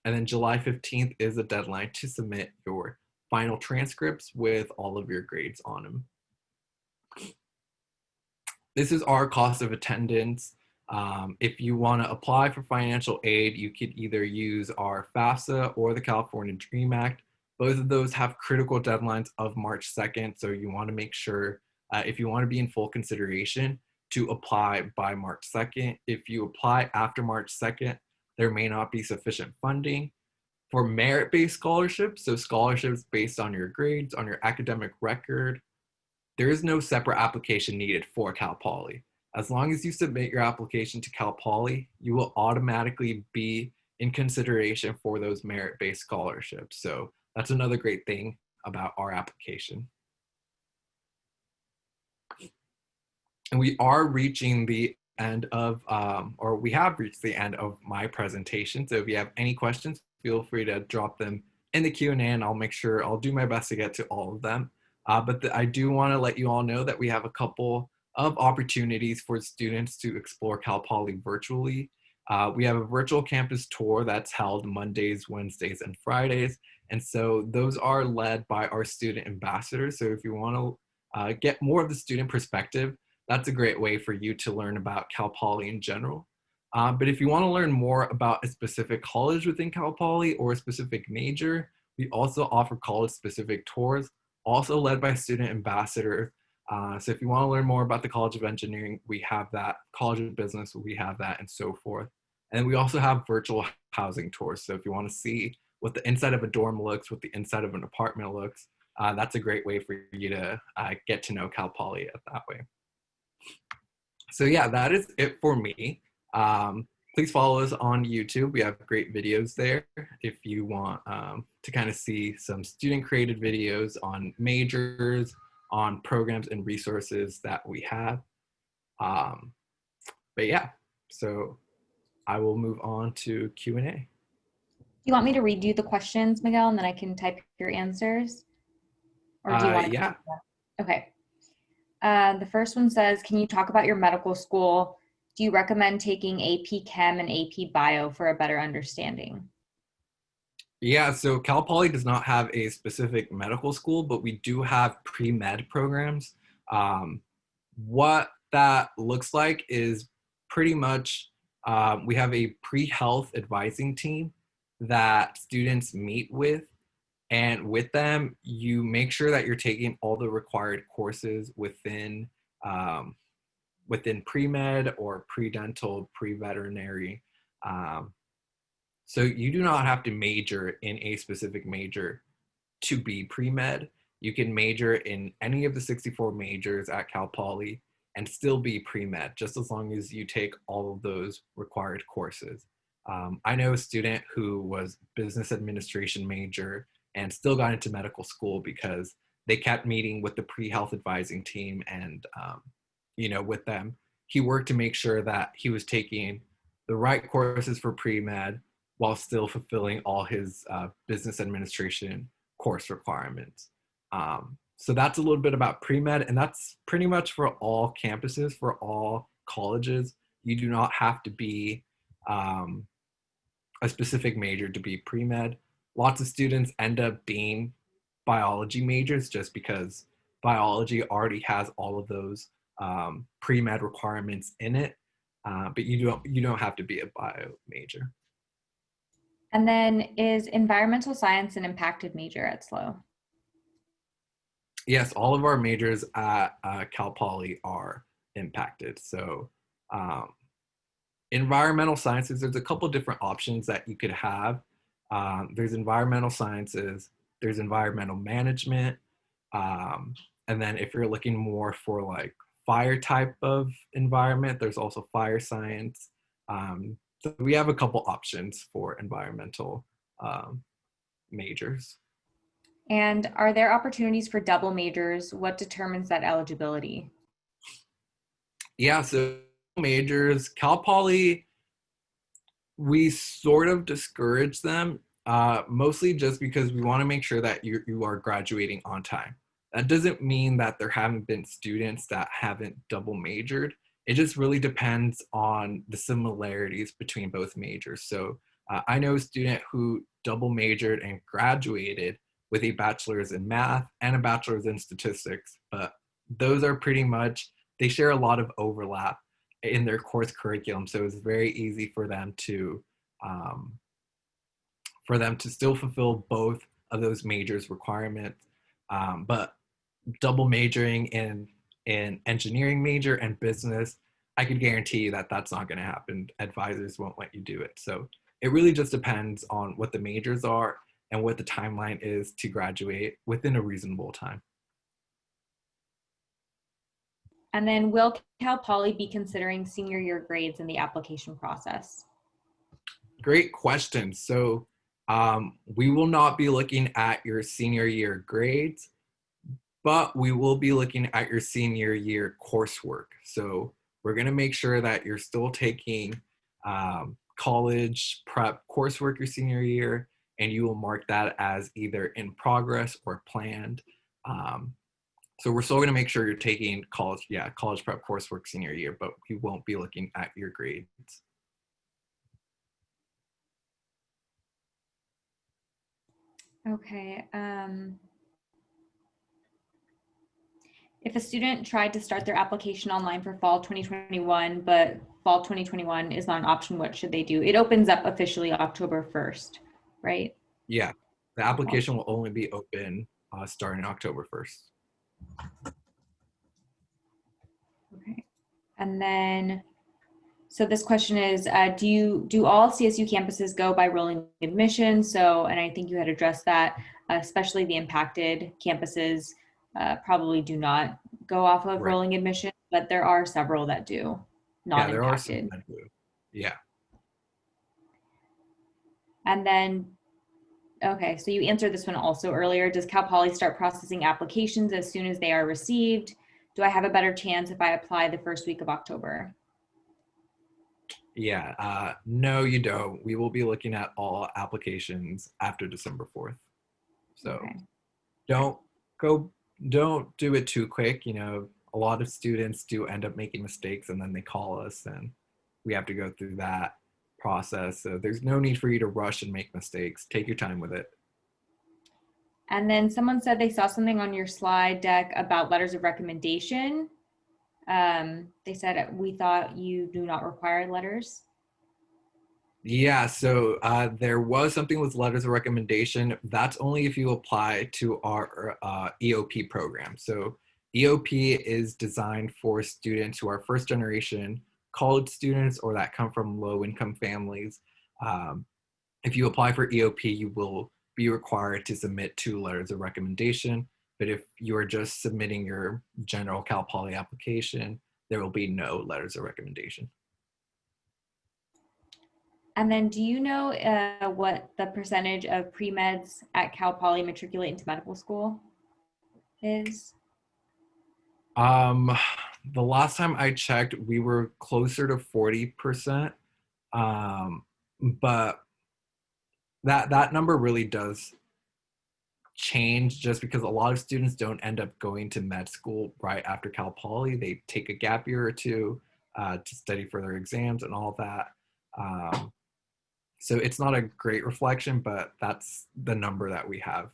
And then July 15th is the deadline to submit your final transcripts with all of your grades on them. This is our cost of attendance. If you want to apply for financial aid, you could either use our FAFSA or the California DREAM Act. Both of those have critical deadlines of March 2nd, so you want to make sure if you want to be in full consideration, to apply by March 2nd. If you apply after March 2nd, there may not be sufficient funding. For merit-based scholarships, so scholarships based on your grades, on your academic record, there is no separate application needed for CalPoly. As long as you submit your application to CalPoly, you will automatically be in consideration for those merit-based scholarships. So that's another great thing about our application. And we are reaching the end of, or we have reached the end of my presentation. So if you have any questions, feel free to drop them in the Q&A and I'll do my best to get to all of them. I do want to let you all know that we have a couple of opportunities for students to explore CalPoly virtually. We have a virtual campus tour that's held Mondays, Wednesdays, and Fridays. And so those are led by our student ambassadors. So if you want to get more of the student perspective, that's a great way for you to learn about CalPoly in general. But if you want to learn more about a specific college within CalPoly or a specific major, we also offer college-specific tours, also led by student ambassadors. So if you want to learn more about the College of Engineering, we have that. College of Business, we have that, and so forth. And we also have virtual housing tours. So if you want to see what the inside of a dorm looks, what the inside of an apartment looks, that's a great way for you to get to know CalPoly that way. So yeah, that is it for me. Please follow us on YouTube. We have great videos there if you want to kind of see some student created videos on majors, on programs and resources that we have. But yeah, so I will move on to Q&A. Do you want me to read you the questions, Miguel, and then I can type your answers? Or do you want to? Yeah. Okay. The first one says, can you talk about your medical school? Do you recommend taking AP Chem and AP Bio for a better understanding? Yeah, so CalPoly does not have a specific medical school, but we do have pre-med programs. What that looks like is pretty much we have a pre-health advising team that students meet with. And with them, you make sure that you're taking all the required courses within pre-med or pre-dental, pre-veterinary. So you do not have to major in a specific major to be pre-med. You can major in any of the 64 majors at CalPoly and still be pre-med, just as long as you take all of those required courses. I know a student who was business administration major and still got into medical school because they kept meeting with the pre-health advising team and, with them, he worked to make sure that he was taking the right courses for pre-med while still fulfilling all his business administration course requirements. So that's a little bit about pre-med, and that's pretty much for all campuses, for all colleges. You do not have to be a specific major to be pre-med. Lots of students end up being biology majors just because biology already has all of those pre-med requirements in it, but you don't have to be a bio major. And then is environmental science an impacted major at SLO? Yes, all of our majors at CalPoly are impacted. So environmental sciences, there's a couple different options that you could have. There's environmental sciences, there's environmental management, and then if you're looking more for like fire type of environment, there's also fire science. So we have a couple options for environmental majors. And are there opportunities for double majors? What determines that eligibility? Yeah, so majors, CalPoly, we sort of discourage them, mostly just because we want to make sure that you are graduating on time. That doesn't mean that there haven't been students that haven't double majored. It just really depends on the similarities between both majors. So I know a student who double majored and graduated with a bachelor's in math and a bachelor's in statistics, but those are pretty much, they share a lot of overlap in their course curriculum. So it's very easy for them to still fulfill both of those majors requirements. But double majoring in an engineering major and business, I could guarantee you that that's not going to happen. Advisors won't let you do it. So it really just depends on what the majors are and what the timeline is to graduate within a reasonable time. And then will Cal Poly be considering senior year grades in the application process? Great question. So we will not be looking at your senior year grades, but we will be looking at your senior year coursework. So we're going to make sure that you're still taking college prep coursework your senior year, and you will mark that as either in progress or planned. So we're still going to make sure you're taking college prep coursework senior year, but we won't be looking at your grades. Okay. If a student tried to start their application online for fall 2021, but fall 2021 is not an option, what should they do? It opens up officially October 1st, right? Yeah, the application will only be open starting October 1st. Okay. And then, so this question is, do all CSU campuses go by rolling admission? So, and I think you had addressed that, especially the impacted campuses probably do not go off of Right. rolling admission, but there are several that do, not Yeah, there are some impacted. that do. Yeah. And then, okay, so you answered this one also earlier. Does Cal Poly start processing applications as soon as they are received? Do I have a better chance if I apply the first week of October? Yeah, no, you don't. We will be looking at all applications after December 4th. So Okay. don't do it too quick. You know, a lot of students do end up making mistakes and then they call us and we have to go through that process. So there's no need for you to rush and make mistakes. Take your time with it. And then someone said they saw something on your slide deck about letters of recommendation. They said, we thought you do not require letters. Yeah, so there was something with letters of recommendation. That's only if you apply to our EOP program. So EOP is designed for students who are first generation college students or that come from low income families. If you apply for EOP, you will be required to submit 2 letters of recommendation. But if you are just submitting your general Cal Poly application, there will be no letters of recommendation. And then do you know what the percentage of pre-meds at Cal Poly matriculate into medical school is? The last time I checked, we were closer to 40%. But that number really does change just because a lot of students don't end up going to med school right after Cal Poly. They take a gap year or two to study for their exams and all that. So it's not a great reflection, but that's the number that we have.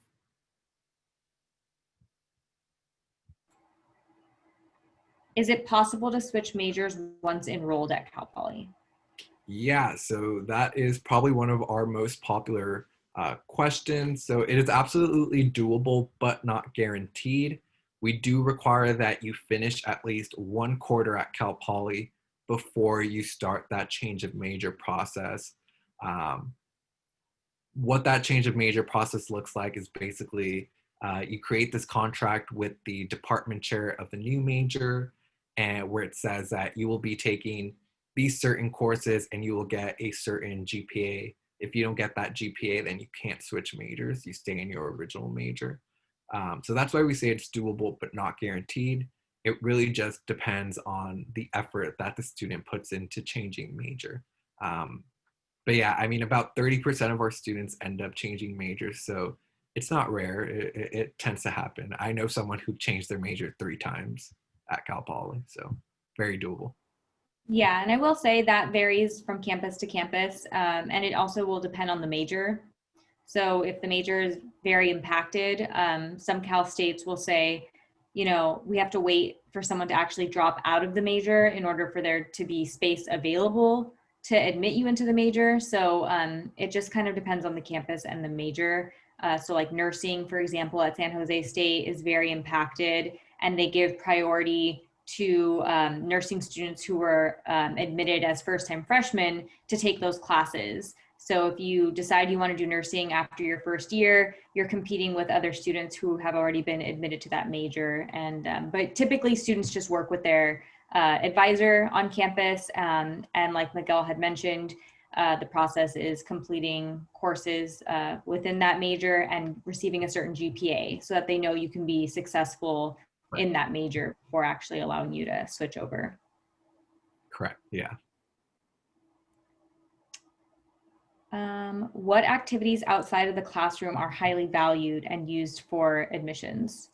Is it possible to switch majors once enrolled at Cal Poly? Yeah, so that is probably one of our most popular questions. So it is absolutely doable, but not guaranteed. We do require that you finish at least 1 quarter at Cal Poly before you start that change of major process. What that change of major process looks like is basically you create this contract with the department chair of the new major, and where it says that you will be taking these certain courses and you will get a certain GPA. If you don't get that GPA, then you can't switch majors. You stay in your original major. So that's why we say it's doable, but not guaranteed. It really just depends on the effort that the student puts into changing major. But yeah, I mean, about 30% of our students end up changing majors. So it's not rare. It tends to happen. I know someone who changed their major 3 times at Cal Poly. So very doable. Yeah, and I will say that varies from campus to campus, and it also will depend on the major. So if the major is very impacted, some Cal states will say, you know, we have to wait for someone to actually drop out of the major in order for there to be space available to admit you into the major. So it just kind of depends on the campus and the major. So like nursing, for example, at San Jose State is very impacted. and they give priority to nursing students who were admitted as first-time freshmen to take those classes. So if you decide you want to do nursing after your first year, you're competing with other students who have already been admitted to that major. And but typically students just work with their advisor on campus. And like Miguel had mentioned, the process is completing courses within that major and receiving a certain GPA so that they know you can be successful in that major before actually allowing you to switch over. Correct, yeah. What activities outside of the classroom are highly valued and used for admissions?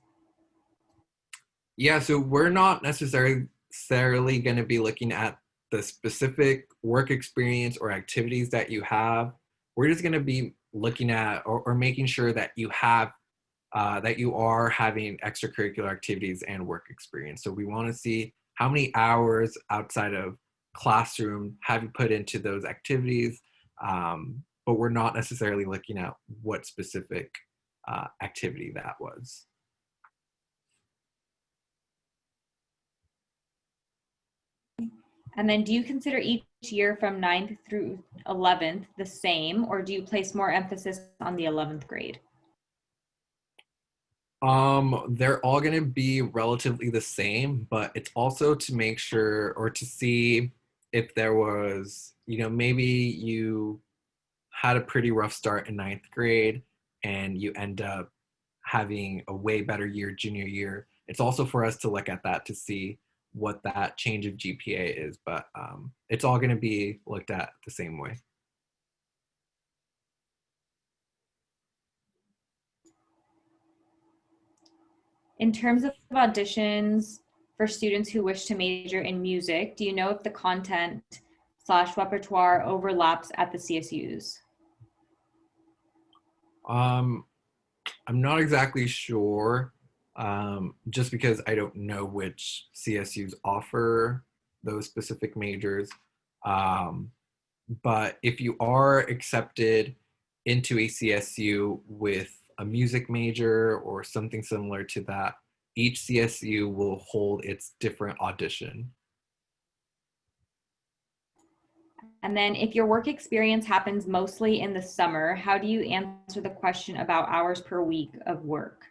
Yeah, so we're not necessarily going to be looking at the specific work experience or activities that you have. We're just going to be looking at or making sure that you have that you are having extracurricular activities and work experience. So we want to see how many hours outside of classroom have you put into those activities, but we're not necessarily looking at what specific activity that was. And then do you consider each year from 9th through 11th the same, or do you place more emphasis on the 11th grade? They're all going to be relatively the same, but it's also to make sure or to see if there was, maybe you had a pretty rough start in 9th grade and you end up having a way better year junior year. It's also for us to look at that to see what that change of GPA is, but it's all going to be looked at the same way. In terms of auditions for students who wish to major in music, do you know if the content/repertoire overlaps at the CSUs? I'm not exactly sure, just because I don't know which CSUs offer those specific majors. But if you are accepted into a CSU with a music major or something similar to that, each CSU will hold its different audition. And then if your work experience happens mostly in the summer, how do you answer the question about hours per week of work?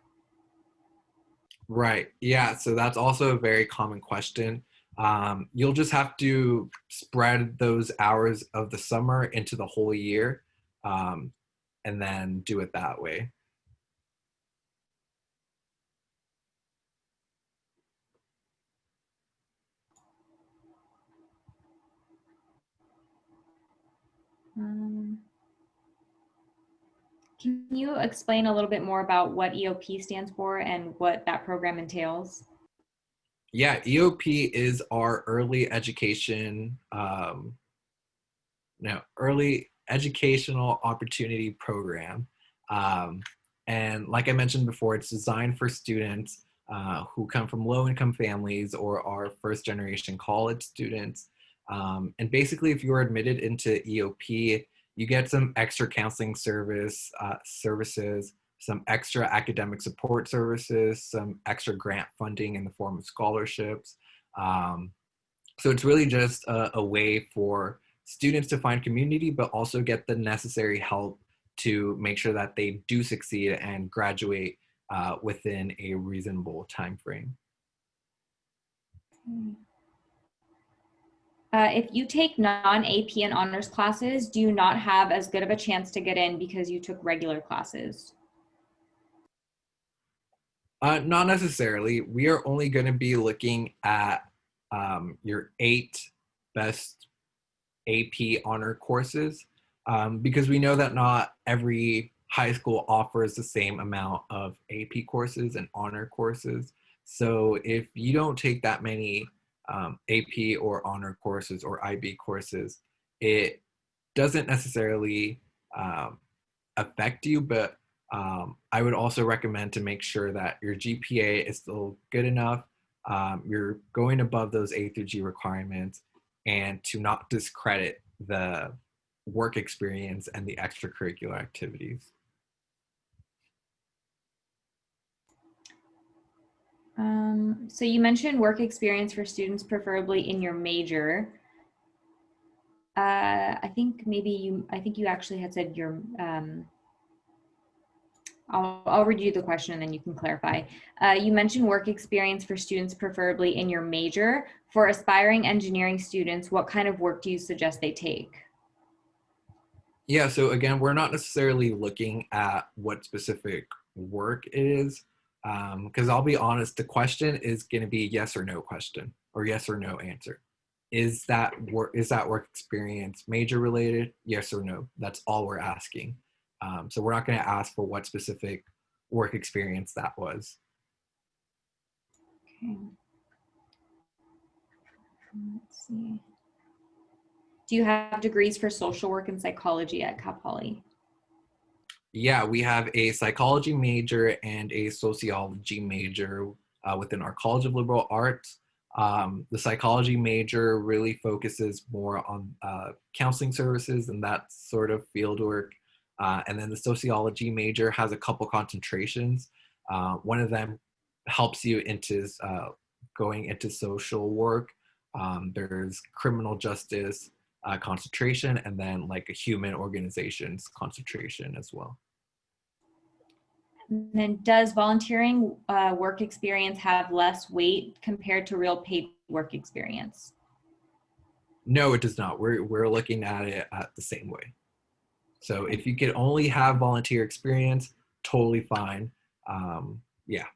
Right. Yeah. So that's also a very common question. You'll just have to spread those hours of the summer into the whole year, and then do it that way. Can you explain a little bit more about what EOP stands for and what that program entails? Yeah, EOP is our early education, early educational opportunity program. And like I mentioned before, it's designed for students who come from low-income families or are first-generation college students. And basically, if you're admitted into EOP, you get some extra counseling services, some extra academic support services, some extra grant funding in the form of scholarships. So it's really just a way for students to find community, but also get the necessary help to make sure that they do succeed and graduate within a reasonable time frame. If you take non-AP and honors classes, do you not have as good of a chance to get in because you took regular classes? Not necessarily. We are only going to be looking at your 8 best AP honor courses, because we know that not every high school offers the same amount of AP courses and honor courses. So if you don't take that many AP or honor courses or IB courses, it doesn't necessarily affect you, but I would also recommend to make sure that your GPA is still good enough, you're going above those A through G requirements, and to not discredit the work experience and the extracurricular activities. So you mentioned work experience for students, preferably in your major. I think you actually had said your, I'll read you the question and then you can clarify. You mentioned work experience for students, preferably in your major. For aspiring engineering students, what kind of work do you suggest they take? Yeah, so again, we're not necessarily looking at what specific work it is, because I'll be honest, the question is going to be yes or no question, or yes or no answer. Is that work experience major related? Yes or no? That's all we're asking. So we're not going to ask for what specific work experience that was. Okay. Let's see. Do you have degrees for social work and psychology at CalPoly? Yeah, we have a psychology major and a sociology major within our College of Liberal Arts. The psychology major really focuses more on counseling services and that sort of field work. And then the sociology major has a couple concentrations. One of them helps you into going into social work. There's criminal justice concentration, and then like a human organizations concentration as well. And then does volunteering work experience have less weight compared to real paid work experience? No, it does not. We're looking at it at the same way. So if you could only have volunteer experience, totally fine. Yeah.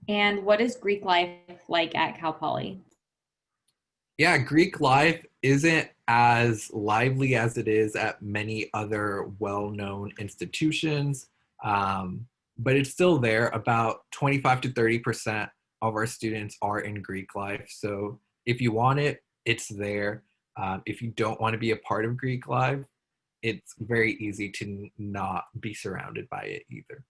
And what is Greek life like at CalPoly? Yeah, Greek life isn't as lively as it is at many other well-known institutions, but it's still there. About 25 to 30% of our students are in Greek life. So if you want it, it's there. If you don't want to be a part of Greek life, it's very easy to not be surrounded by it either.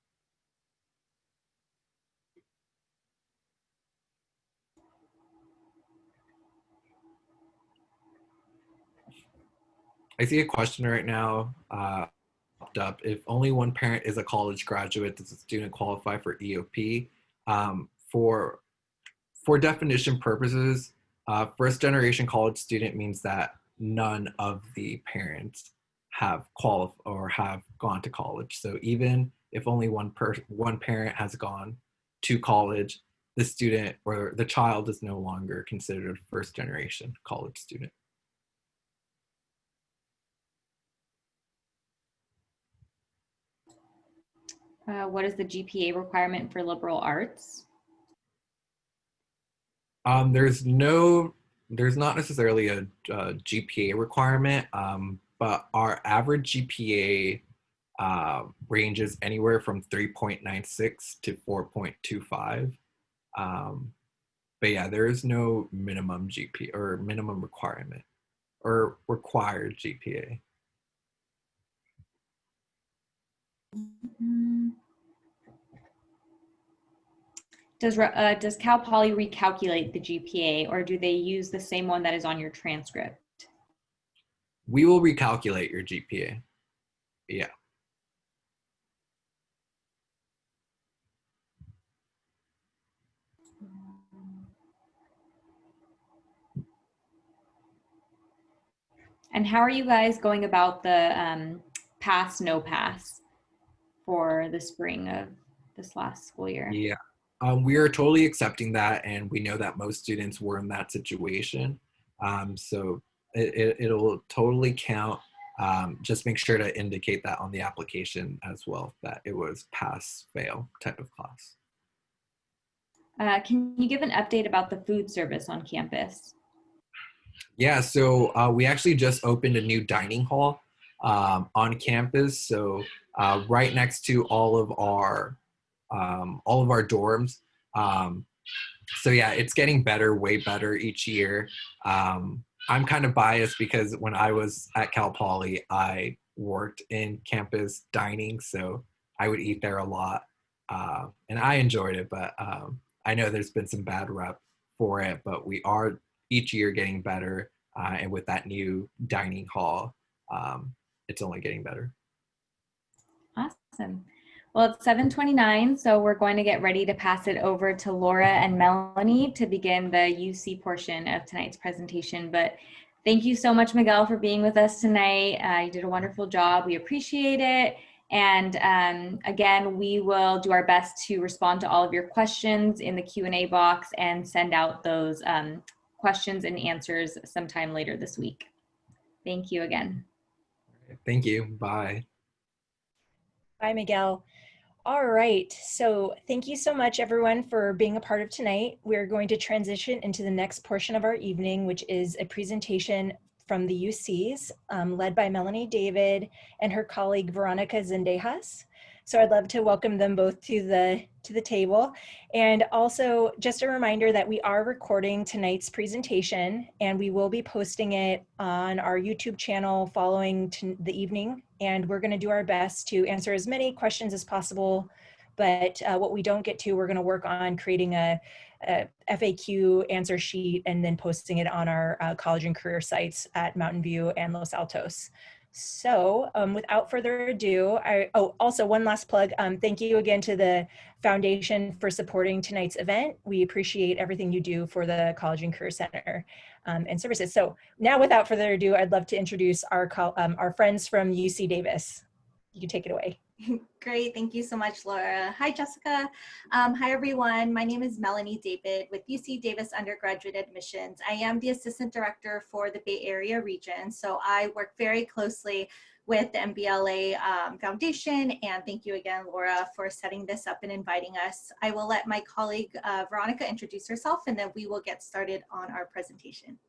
I see a question right now popped up. If only one parent is a college graduate, does the student qualify for EOP? For definition purposes, first generation college student means that none of the parents have have gone to college. So even if only one parent has gone to college, the student or the child is no longer considered a first generation college student. What is the GPA requirement for liberal arts? There's not necessarily a GPA requirement, but our average GPA ranges anywhere from 3.96 to 4.25. But yeah, there is no minimum GPA or minimum requirement or required GPA. Does CalPoly recalculate the GPA, or do they use the same one that is on your transcript? We will recalculate your GPA. Yeah. And how are you guys going about the pass, no pass for the spring of this last school year? Yeah. We are totally accepting that, and we know that most students were in that situation. So it'll totally count. Just make sure to indicate that on the application as well, that it was pass, fail type of class. Can you give an update about the food service on campus? Yeah, so we actually just opened a new dining hall on campus. So right next to all of our dorms. So yeah, it's getting better, way better each year. I'm kind of biased because when I was at Cal Poly, I worked in campus dining, so I would eat there a lot, and I enjoyed it. But I know there's been some bad rep for it, but we are each year getting better, and with that new dining hall, it's only getting better. Awesome. Well, it's 7:29, so we're going to get ready to pass it over to Laura and Melanie to begin the UC portion of tonight's presentation. But thank you so much, Miguel, for being with us tonight. You did a wonderful job. We appreciate it. And again, we will do our best to respond to all of your questions in the Q&A box and send out those questions and answers sometime later this week. Thank you again. Thank you. Bye. Bye, Miguel. All right, so thank you so much everyone for being a part of tonight. We're going to transition into the next portion of our evening, which is a presentation from the UCs led by Melanie David and her colleague Veronica Zendejas. So I'd love to welcome them both to the table. And also just a reminder that we are recording tonight's presentation and we will be posting it on our YouTube channel following the evening. And we're gonna do our best to answer as many questions as possible. But what we don't get to, we're gonna work on creating a FAQ answer sheet and then posting it on our college and career sites at Mountain View and Los Altos. So without further ado, also one last plug. Thank you again to the Foundation for supporting tonight's event. We appreciate everything you do for the College and Career Center and services. So now without further ado, I'd love to introduce our friends from UC Davis. You can take it away. Great, thank you so much, Laura. Hi, Jessica. Hi, everyone. My name is Melanie David with UC Davis Undergraduate Admissions. I am the Assistant Director for the Bay Area region, so I work very closely with the MBLA Foundation, and thank you again, Laura, for setting this up and inviting us. I will let my colleague, Veronica, introduce herself, and then we will get started on our presentation.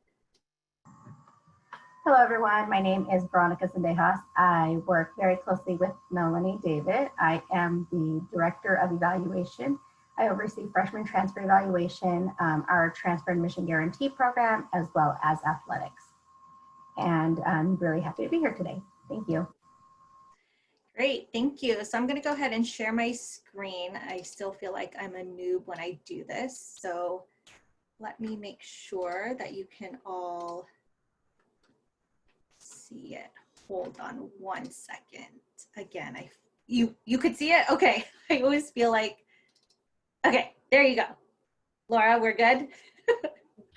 Hello, everyone. My name is Veronica Zendejas. I work very closely with Melanie David. I am the Director of Evaluation. I oversee freshman transfer evaluation, our transfer admission guarantee program, as well as athletics. And I'm really happy to be here today. Thank you. Great, thank you. So I'm going to go ahead and share my screen. I still feel like I'm a noob when I do this. So let me make sure that you can all see it. Hold on one second. Again, you could see it? Okay. I always feel like, okay, there you go. Laura, we're good?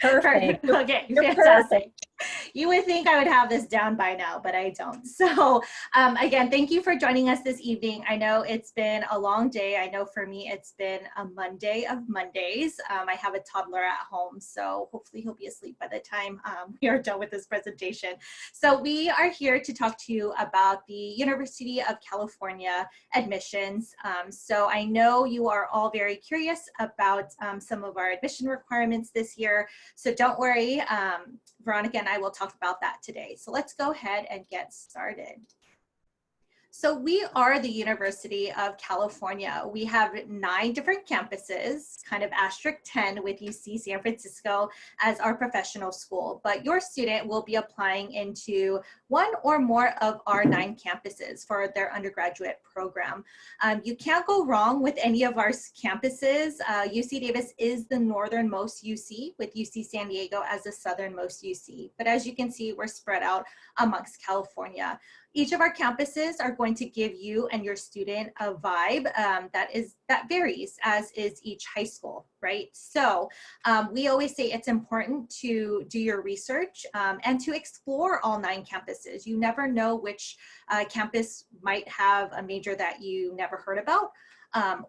Perfect. Okay, You're fantastic. perfect. You would think I would have this down by now, but I don't. So again, thank you for joining us this evening. I know it's been a long day. I know for me, it's been a Monday of Mondays. I have a toddler at home, so hopefully he'll be asleep by the time we are done with this presentation. So we are here to talk to you about the University of California admissions. So I know you are all very curious about some of our admission requirements this year. So don't worry, Veronica and I will talk about that today. So let's go ahead and get started. So we are the University of California. We have 9 different campuses, kind of asterisk 10 with UC San Francisco as our professional school, but your student will be applying into one or more of our 9 campuses for their undergraduate program. You can't go wrong with any of our campuses. UC Davis is the northernmost UC, with UC San Diego as the southernmost UC. But as you can see, we're spread out amongst California. Each of our campuses are going to give you and your student a vibe that varies, as is each high school, right? So we always say it's important to do your research and to explore all 9 campuses. You never know which campus might have a major that you never heard about.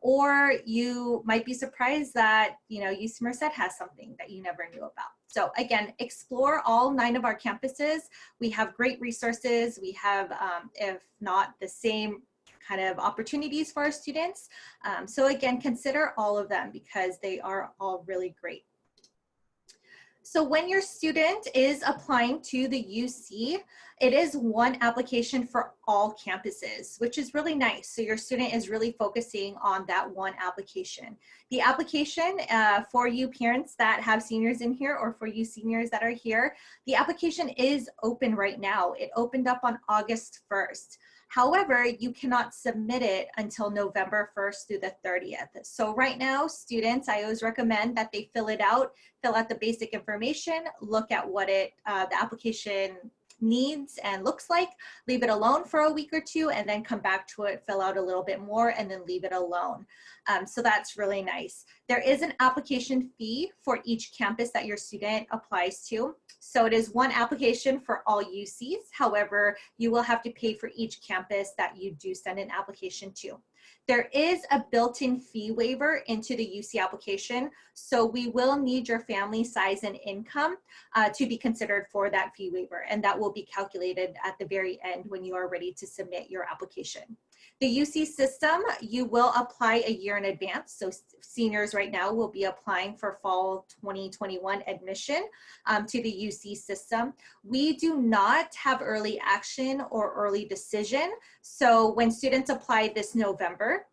Or you might be surprised that, you know, UC Merced has something that you never knew about. So again, explore all 9 of our campuses. We have great resources. We have, if not the same kind of opportunities for our students. So again, consider all of them because they are all really great. So when your student is applying to the UC, it is one application for all campuses, which is really nice. So your student is really focusing on that one application. The application for you parents that have seniors in here, or for you seniors that are here, the application is open right now. It opened up on August 1st. However, you cannot submit it until November 1st through the 30th. So right now, students, I always recommend that they fill out the basic information, look at what the application needs and looks like, leave it alone for a week or two, and then come back to it, fill out a little bit more, and then leave it alone. So that's really nice. There is an application fee for each campus that your student applies to. So it is one application for all UCs. However, you will have to pay for each campus that you do send an application to. There is a built-in fee waiver into the UC application, so we will need your family size and income to be considered for that fee waiver, and that will be calculated at the very end when you are ready to submit your application. The UC system, you will apply a year in advance, so seniors right now will be applying for fall 2021 admission to the UC system. We do not have early action or early decision, so when students apply this November,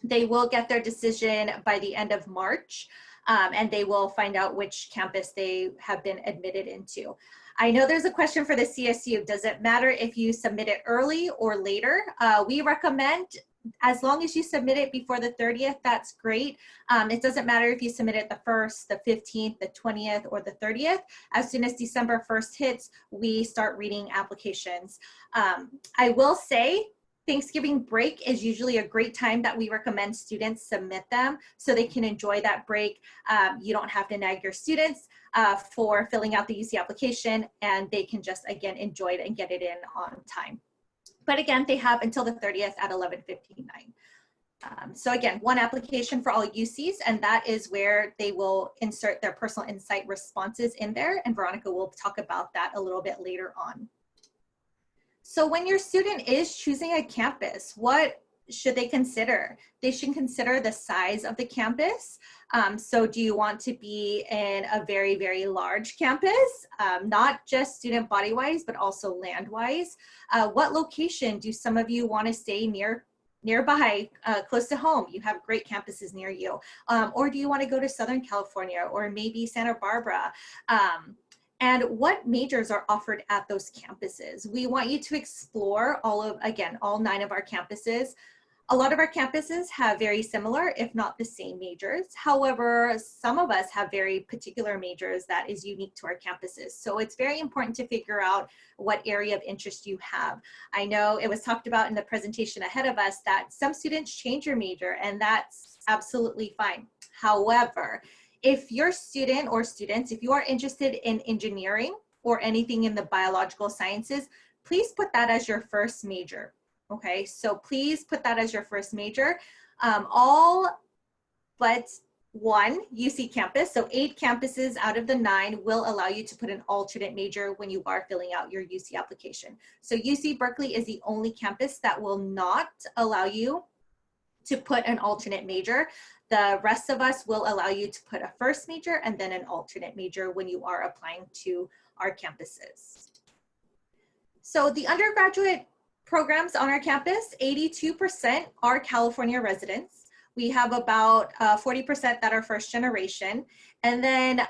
they will get their decision by the end of March, and they will find out which campus they have been admitted into. I know there's a question for the CSU. Does it matter if you submit it early or later? We recommend, as long as you submit it before the 30th, that's great. It doesn't matter if you submit it the 1st, the 15th, the 20th, or the 30th. As soon as December 1st hits, we start reading applications. I will say, Thanksgiving break is usually a great time that we recommend students submit them so they can enjoy that break. You don't have to nag your students for filling out the UC application, and they can just, again, enjoy it and get it in on time. But again, they have until the 30th at 11:59. So again, one application for all UCs, and that is where they will insert their personal insight responses in there, and Veronica will talk about that a little bit later on. So when your student is choosing a campus, what should they consider? They should consider the size of the campus. So do you want to be in a very, very large campus, not just student body-wise, but also land-wise? What location do some of you want to stay nearby, close to home? You have great campuses near you. Or do you want to go to Southern California or maybe Santa Barbara? And what majors are offered at those campuses? We want you to explore all 9 of our campuses. A lot of our campuses have very similar, if not the same majors. However, some of us have very particular majors that is unique to our campuses. So it's very important to figure out what area of interest you have. I know it was talked about in the presentation ahead of us that some students change your major, and that's absolutely fine. However, if your student or students, if you are interested in engineering or anything in the biological sciences, please put that as your first major. Okay, so please put that as your first major. All but one UC campus, so 8 campuses out of the 9 will allow you to put an alternate major when you are filling out your UC application. So UC Berkeley is the only campus that will not allow you to put an alternate major. The rest of us will allow you to put a first major and then an alternate major when you are applying to our campuses. So the undergraduate programs on our campus, 82% are California residents. We have about 40% that are first generation. And then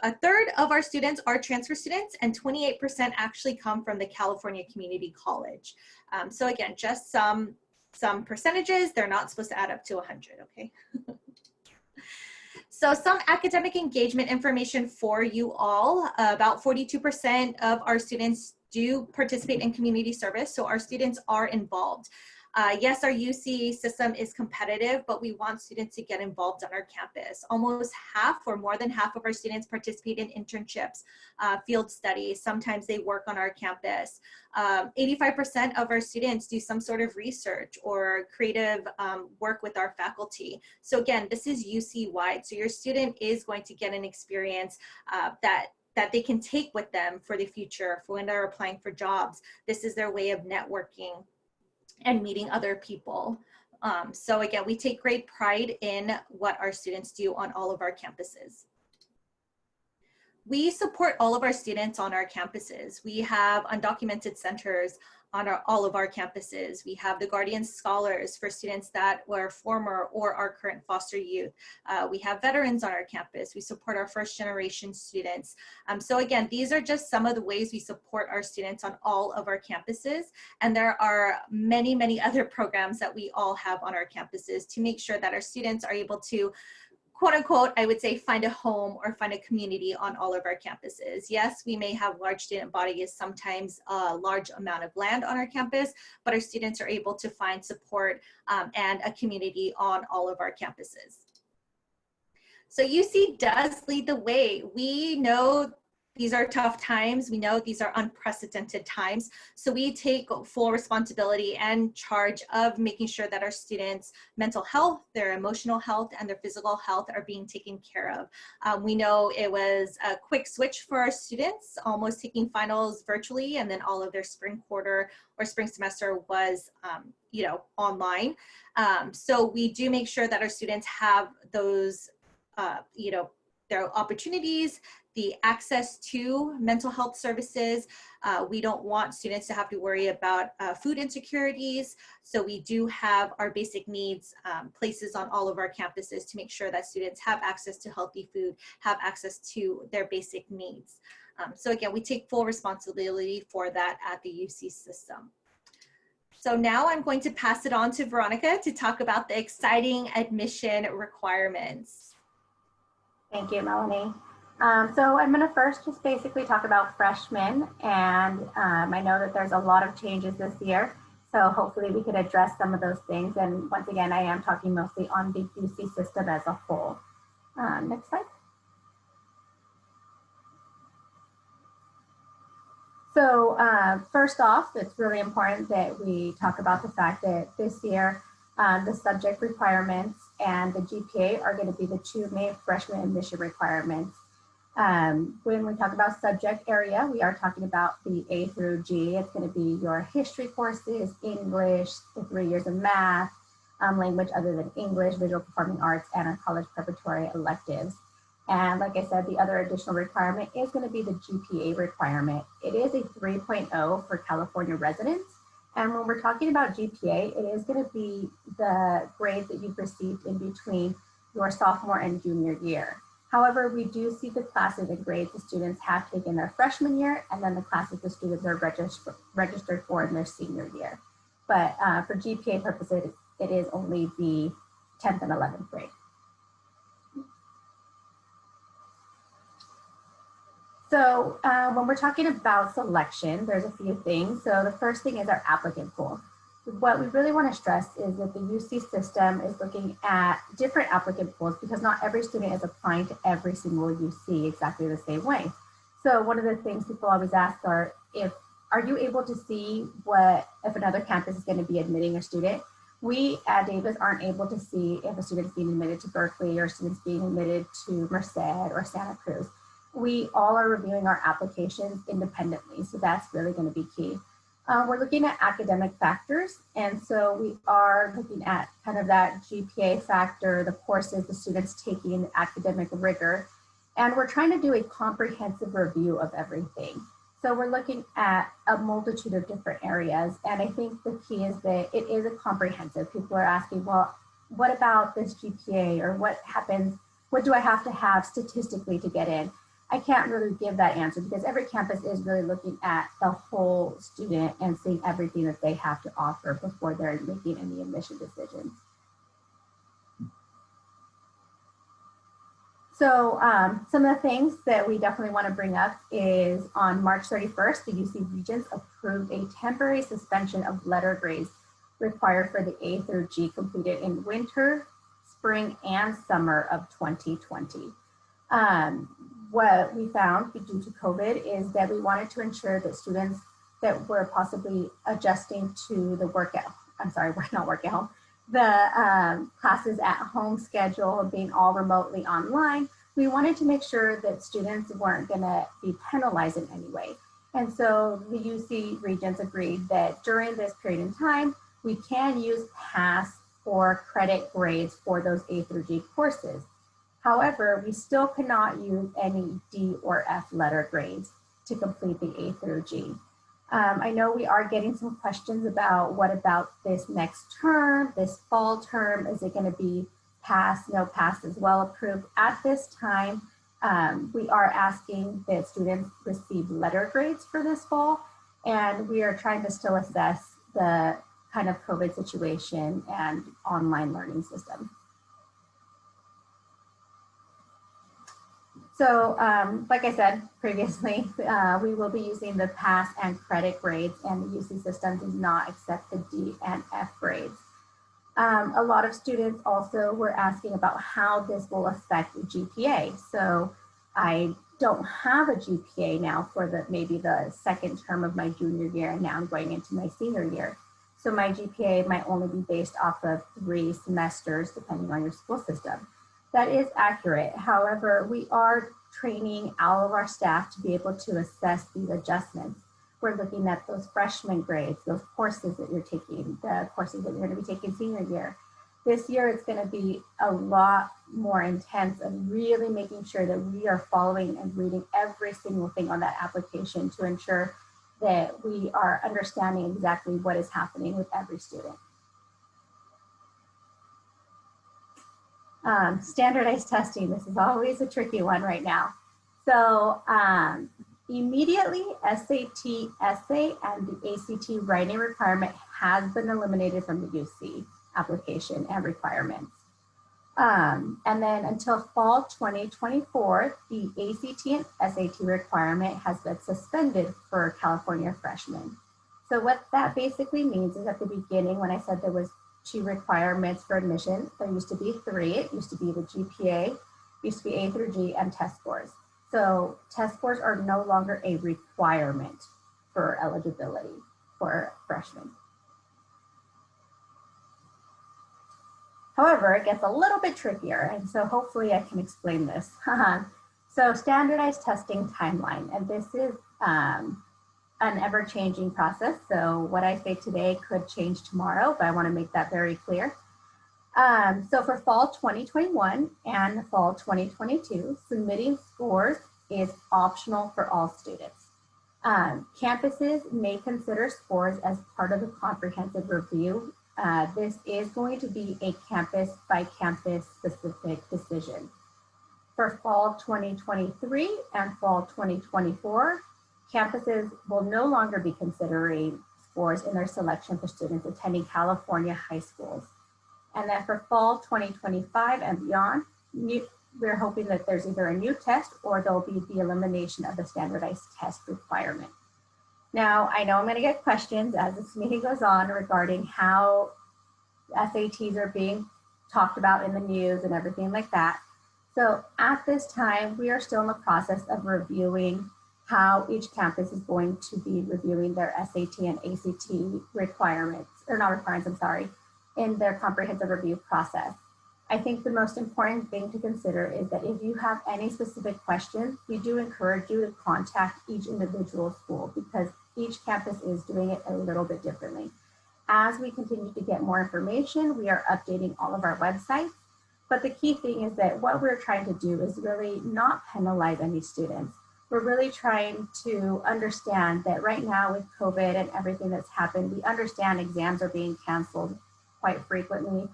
a third of our students are transfer students, and 28% actually come from the California Community College. So again, just some percentages, they're not supposed to add up to 100, okay? So some academic engagement information for you all. About 42% of our students do participate in community service, so our students are involved. Yes, our UC system is competitive, but we want students to get involved on our campus. Almost half or more than half of our students participate in internships, field studies. Sometimes they work on our campus. 85% of our students do some sort of research or creative work with our faculty. So again, this is UC-wide. So your student is going to get an experience that they can take with them for the future, for when they're applying for jobs. This is their way of networking and meeting other people. So again, we take great pride in what our students do on all of our campuses. We support all of our students on our campuses. We have undocumented centers on all of our campuses. We have the Guardian Scholars for students that were former or are current foster youth. We have veterans on our campus. We support our first generation students. So again, these are just some of the ways we support our students on all of our campuses. And there are many, many other programs that we all have on our campuses to make sure that our students are able to quote unquote, I would say find a home or find a community on all of our campuses. Yes, we may have large student bodies, sometimes a large amount of land on our campus, but our students are able to find support and a community on all of our campuses. So UC does lead the way. We know these are tough times. We know these are unprecedented times. So we take full responsibility and charge of making sure that our students' mental health, their emotional health, and their physical health are being taken care of. We know it was a quick switch for our students, almost taking finals virtually, and then all of their spring quarter or spring semester was online. So we do make sure that our students have those their opportunities, the access to mental health services. We don't want students to have to worry about food insecurities. So we do have our basic needs places on all of our campuses to make sure that students have access to healthy food, have access to their basic needs. So again, we take full responsibility for that at the UC system. So now I'm going to pass it on to Veronica to talk about the exciting admission requirements. Thank you, Melanie. So I'm going to first just basically talk about freshmen, and I know that there's a lot of changes this year, so hopefully we could address some of those things. And once again, I am talking mostly on the UC system as a whole. Next slide. So first off, it's really important that we talk about the fact that this year, the subject requirements and the GPA are going to be the two main freshman admission requirements. When we talk about subject area, we are talking about the A through G. It's going to be your history courses, English, the 3 years of math, language other than English, visual performing arts, and our college preparatory electives. And like I said, the other additional requirement is going to be the GPA requirement. It is a 3.0 for California residents. And when we're talking about GPA, it is going to be the grades that you've received in between your sophomore and junior year. However, we do see the classes and grades the students have taken their freshman year, and then the classes the students are registered for in their senior year. But for GPA purposes, it is only the 10th and 11th grade. So when we're talking about selection, there's a few things. So the first thing is our applicant pool. What we really want to stress is that the UC system is looking at different applicant pools because not every student is applying to every single UC exactly the same way. So one of the things people always ask are you able to see if another campus is going to be admitting a student? We at Davis aren't able to see if a student's being admitted to Berkeley or students being admitted to Merced or Santa Cruz. We all are reviewing our applications independently, so that's really going to be key. We're looking at academic factors, and so we are looking at kind of that GPA factor, the courses the students taking, the academic rigor, and we're trying to do a comprehensive review of everything. So we're looking at a multitude of different areas, and I think the key is that it is a comprehensive. People are asking, well, what about this GPA, or what happens, what do I have to have statistically to get in? I can't really give that answer because every campus is really looking at the whole student and seeing everything that they have to offer before they're making any admission decisions. So some of the things that we definitely want to bring up is on March 31st, the UC Regents approved a temporary suspension of letter grades required for the A through G completed in winter, spring, and summer of 2020. What we found due to COVID is that we wanted to ensure that students that were possibly adjusting to the classes at home schedule being all remotely online, we wanted to make sure that students weren't going to be penalized in any way. And so the UC Regents agreed that during this period in time, we can use pass or credit grades for those A through G courses. However, we still cannot use any D or F letter grades to complete the A through G. I know we are getting some questions about what about this next term, this fall term, is it going to be pass, no pass as well approved? At this time, we are asking that students receive letter grades for this fall, and we are trying to still assess the kind of COVID situation and online learning system. So like I said previously, we will be using the pass and credit grades, and the UC system does not accept the D and F grades. A lot of students also were asking about how this will affect GPA. So I don't have a GPA now for maybe the second term of my junior year, and now I'm going into my senior year. So my GPA might only be based off of 3 semesters, depending on your school system. That is accurate. However, we are training all of our staff to be able to assess these adjustments. We're looking at those freshman grades, those courses that you're taking, the courses that you're going to be taking senior year. This year, it's going to be a lot more intense and really making sure that we are following and reading every single thing on that application to ensure that we are understanding exactly what is happening with every student. Standardized testing, this is always a tricky one right now. So immediately, SAT, essay, and the ACT writing requirement has been eliminated from the UC application and requirements. And then until fall 2024, the ACT and SAT requirement has been suspended for California freshmen. So what that basically means is at the beginning, when I said there was 2 requirements for admission, there used to be 3. It used to be the GPA, used to be A through G, and test scores. So test scores are no longer a requirement for eligibility for freshmen. However, it gets a little bit trickier, and so hopefully I can explain this. So standardized testing timeline, and this is an ever-changing process. So what I say today could change tomorrow, but I want to make that very clear. So for fall 2021 and fall 2022, submitting scores is optional for all students. Campuses may consider scores as part of the comprehensive review. This is going to be a campus by campus specific decision. For fall 2023 and fall 2024, campuses will no longer be considering scores in their selection for students attending California high schools. And then for fall 2025 and beyond, we're hoping that there's either a new test or there'll be the elimination of the standardized test requirement. Now, I know I'm going to get questions as this meeting goes on regarding how SATs are being talked about in the news and everything like that. So at this time, we are still in the process of reviewing how each campus is going to be reviewing their SAT and ACT requirements, or not requirements, I'm sorry, in their comprehensive review process. I think the most important thing to consider is that if you have any specific questions, we do encourage you to contact each individual school because each campus is doing it a little bit differently. As we continue to get more information, we are updating all of our websites. But the key thing is that what we're trying to do is really not penalize any students. We're really trying to understand that right now with COVID and everything that's happened, we understand exams are being canceled quite frequently.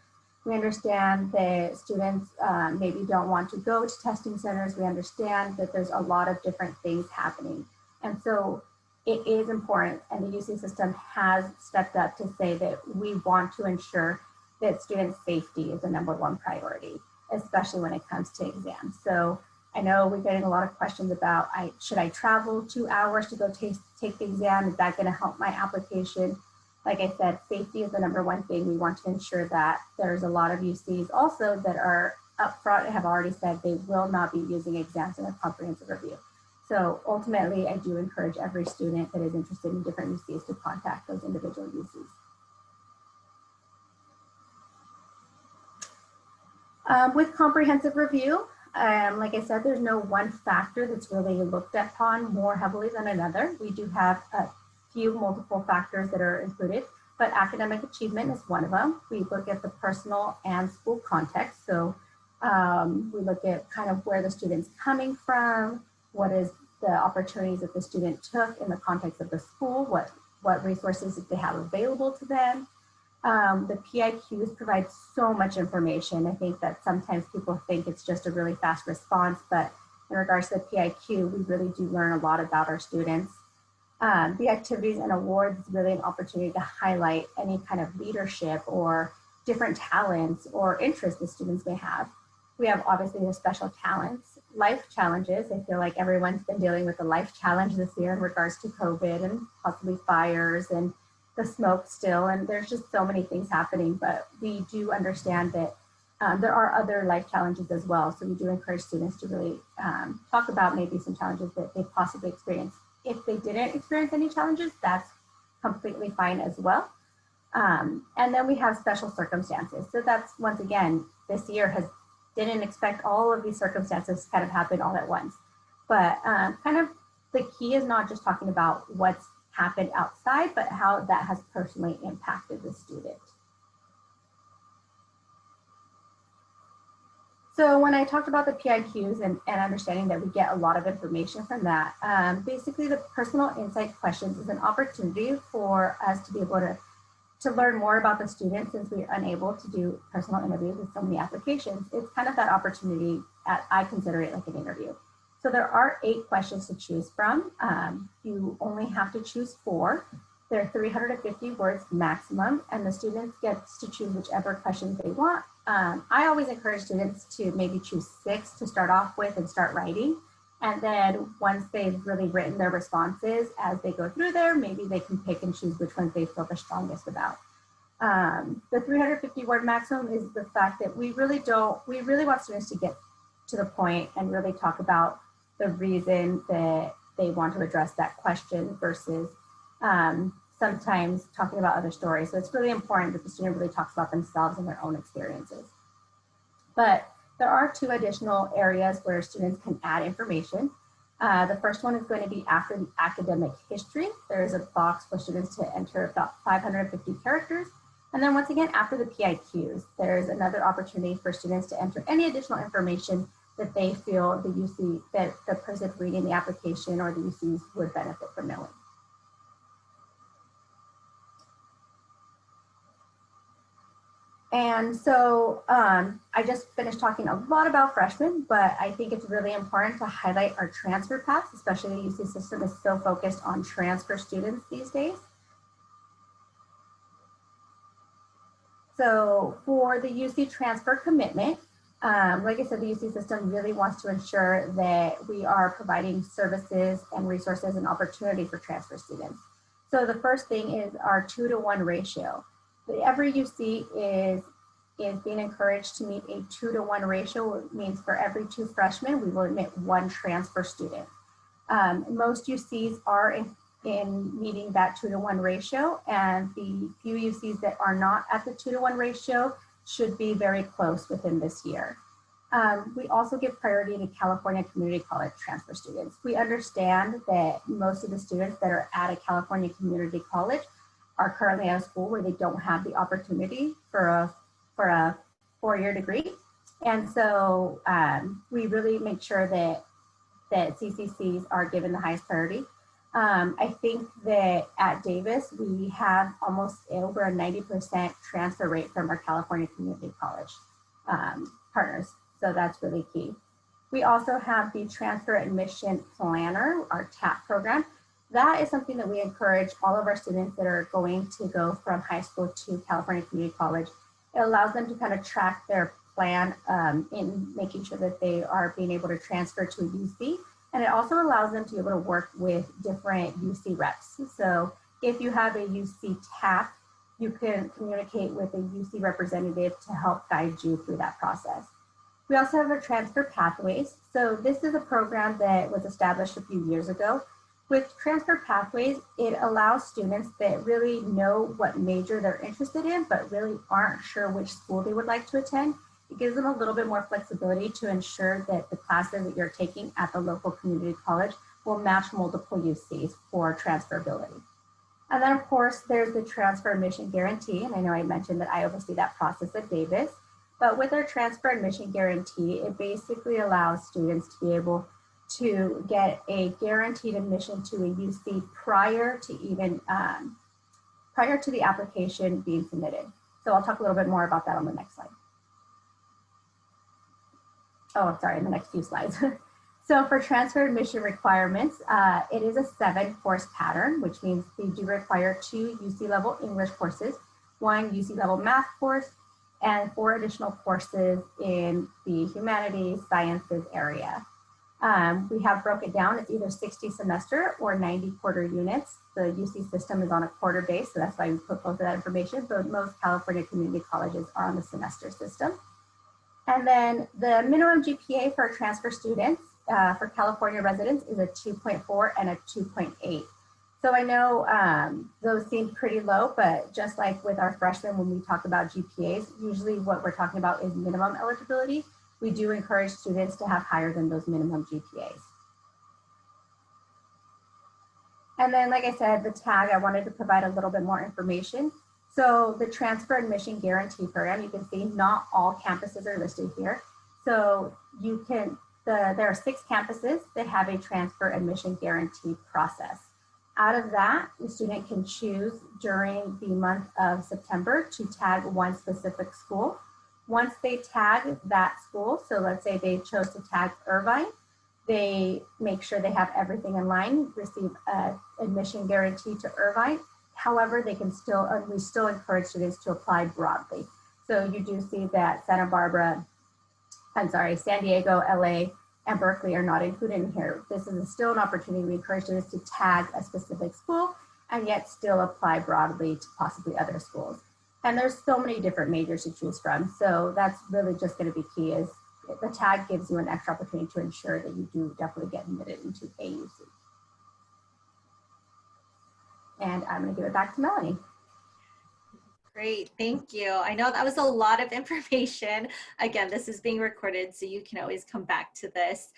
We understand that students maybe don't want to go to testing centers. We understand that there's a lot of different things happening. And so it is important, and the UC system has stepped up to say that we want to ensure that student safety is the #1 priority, especially when it comes to exams. So I know we're getting a lot of questions about, should I travel 2 hours to go take the exam? Is that going to help my application? Like I said, safety is the #1 thing. We want to ensure that. There's a lot of UCs also that are upfront and have already said they will not be using exams in a comprehensive review. So ultimately, I do encourage every student that is interested in different UCs to contact those individual UCs. With comprehensive review, like I said, there's no one factor that's really looked upon more heavily than another. We do have a few multiple factors that are included, but academic achievement is one of them. We look at the personal and school context. So we look at kind of where the student's coming from, what is the opportunities that the student took in the context of the school, what resources that they have available to them. The PIQs provide so much information. I think that sometimes people think it's just a really fast response, but in regards to the PIQ, we really do learn a lot about our students. The activities and awards is really an opportunity to highlight any kind of leadership or different talents or interests the students may have. We have obviously the special talents life challenges. I feel like everyone's been dealing with a life challenge this year in regards to COVID and possibly fires and the smoke still. And there's just so many things happening, but we do understand that there are other life challenges as well. So we do encourage students to really talk about maybe some challenges that they possibly experienced. If they didn't experience any challenges, that's completely fine as well. And then we have special circumstances. So that's, once again, this year didn't expect all of these circumstances to kind of happen all at once. But kind of the key is not just talking about what's happened outside, but how that has personally impacted the student. So when I talked about the PIQs and understanding that we get a lot of information from that, basically the personal insight questions is an opportunity for us to be able to learn more about the student. Since we are unable to do personal interviews with so many applications, it's kind of that opportunity, I consider it like an interview. So there are 8 questions to choose from. You only have to choose 4. They're 350 words maximum, and the students gets to choose whichever questions they want. I always encourage students to maybe choose 6 to start off with and start writing. And then once they've really written their responses, as they go through there, maybe they can pick and choose which ones they feel the strongest about. The 350 word maximum is the fact that we really want students to get to the point and really talk about the reason that they want to address that question versus sometimes talking about other stories. So it's really important that the student really talks about themselves and their own experiences. But there are 2 additional areas where students can add information. The first one is going to be after the academic history. There is a box for students to enter about 550 characters. And then once again, after the PIQs, there's another opportunity for students to enter any additional information that they feel the UC, that the person reading the application or the UCs would benefit from knowing. And so I just finished talking a lot about freshmen, but I think it's really important to highlight our transfer paths, especially the UC system is so focused on transfer students these days. So for the UC transfer commitment, like I said, the UC system really wants to ensure that we are providing services and resources and opportunity for transfer students. So the first thing is our 2-to-1 ratio. Every UC is being encouraged to meet a 2-to-1 ratio. It means for every 2 freshmen, we will admit 1 transfer student. Most UCs are in meeting that 2-to-1 ratio, and the few UCs that are not at the 2-to-1 ratio should be very close within this year. We also give priority to California Community College transfer students. We understand that most of the students that are at a California Community College are currently at a school where they don't have the opportunity for a 4-year degree. And so we really make sure that CCCs are given the highest priority. I think that at Davis, we have almost over a 90% transfer rate from our California Community College partners. So that's really key. We also have the Transfer Admission Planner, our TAP program. That is something that we encourage all of our students that are going to go from high school to California Community College. It allows them to kind of track their plan in making sure that they are being able to transfer to a UC. And it also allows them to be able to work with different UC reps. So if you have a UC TAP, you can communicate with a UC representative to help guide you through that process. We also have our Transfer Pathways. So this is a program that was established a few years ago. With Transfer Pathways, it allows students that really know what major they're interested in, but really aren't sure which school they would like to attend. It gives them a little bit more flexibility to ensure that the classes that you're taking at the local community college will match multiple UCs for transferability. And then of course, there's the Transfer Admission Guarantee. And I know I mentioned that I oversee that process at Davis, but with our Transfer Admission Guarantee, it basically allows students to be able to get a guaranteed admission to a UC prior to even, prior to the application being submitted. So I'll talk a little bit more about that on the next slide. Oh, I'm sorry, in the next few slides. So for transfer admission requirements, it is a 7-course pattern, which means they do require 2 UC level English courses, 1 UC level math course, and 4 additional courses in the humanities, sciences area. We have broke it down. It's either 60 semester or 90 quarter units. The UC system is on a quarter base, so that's why we put both of that information, but most California community colleges are on the semester system. And then the minimum GPA for transfer students for California residents is a 2.4 and a 2.8. So I know those seem pretty low, but just like with our freshmen, when we talk about GPAs, usually what we're talking about is minimum eligibility. We do encourage students to have higher than those minimum GPAs. And then, like I said, the tag, I wanted to provide a little bit more information. So the transfer admission guarantee program, you can see not all campuses are listed here. So you can, there are 6 campuses that have a transfer admission guarantee process. Out of that, the student can choose during the month of September to tag one specific school. Once they tag that school, so let's say they chose to tag Irvine, they make sure they have everything in line, receive an admission guarantee to Irvine. However, they can still, we still encourage students to apply broadly. So you do see that San Diego, LA, and Berkeley are not included in here. This is still an opportunity. We encourage students to tag a specific school and yet still apply broadly to possibly other schools. And there's so many different majors to choose from. So that's really just going to be key, is the tag gives you an extra opportunity to ensure that you do definitely get admitted into AUC. And I'm going to give it back to Melanie. Great, thank you. I know that was a lot of information. Again, this is being recorded, so you can always come back to this.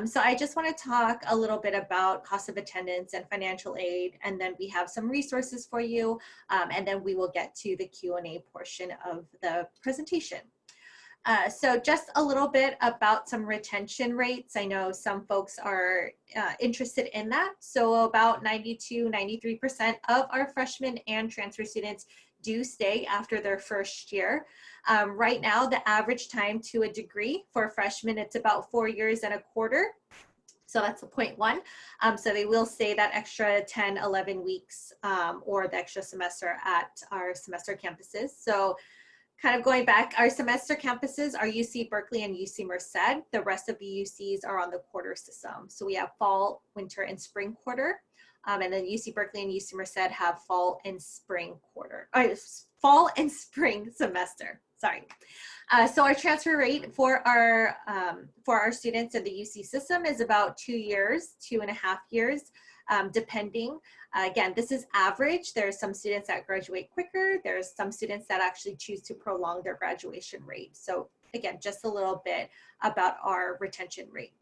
So I just want to talk a little bit about cost of attendance and financial aid, and then we have some resources for you, and then we will get to the Q&A portion of the presentation. So just a little bit about some retention rates. I know some folks are interested in that. So about 92–93% of our freshmen and transfer students do stay after their first year. Right now, the average time to a degree for freshmen, it's about 4 years and a quarter. So that's a 0.1. So they will stay that extra 10, 11 weeks or the extra semester at our semester campuses. So kind of going back, our semester campuses are UC Berkeley and UC Merced. The rest of the UCs are on the quarter system. So we have fall, winter, and spring quarter. And then UC Berkeley and UC Merced have fall and spring quarter, fall and spring semester, sorry. So our transfer rate for our students in the UC system is about 2 years, 2.5 years, depending. Again, this is average. There's some students that graduate quicker. There's some students that actually choose to prolong their graduation rate. So again, just a little bit about our retention rate.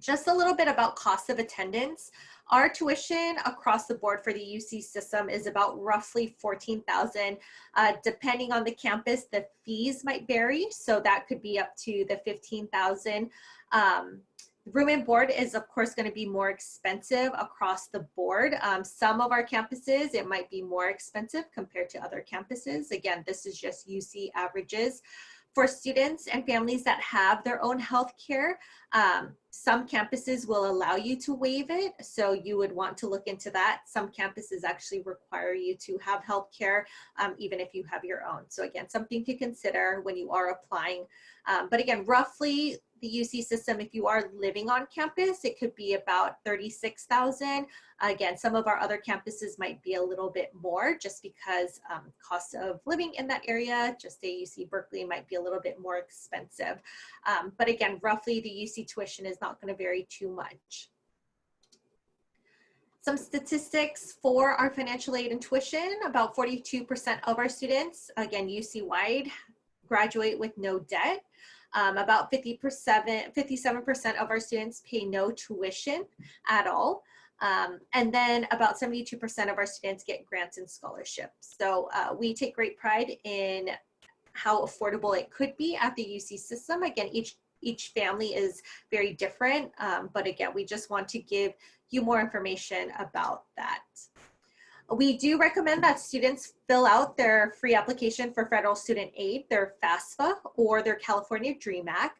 Just a little bit about cost of attendance. Our tuition across the board for the UC system is about roughly $14,000. Depending on the campus, the fees might vary. So that could be up to the $15,000. Room and board is of course going to be more expensive across the board. Some of our campuses, it might be more expensive compared to other campuses. Again, this is just UC averages. For students and families that have their own health care, some campuses will allow you to waive it. So you would want to look into that. Some campuses actually require you to have health care, even if you have your own. So again, something to consider when you are applying. But again, roughly the UC system, if you are living on campus, it could be about $36,000. Again, some of our other campuses might be a little bit more just because cost of living in that area, just say UC Berkeley might be a little bit more expensive. But again, roughly the UC tuition is not going to vary too much. Some statistics for our financial aid and tuition, about 42% of our students, again, UC-wide, graduate with no debt. About 57% of our students pay no tuition at all. And then about 72% of our students get grants and scholarships. So we take great pride in how affordable it could be at the UC system. Again, each family is very different, but again, we just want to give you more information about that. We do recommend that students fill out their free application for federal student aid, their FAFSA or their California DREAM Act.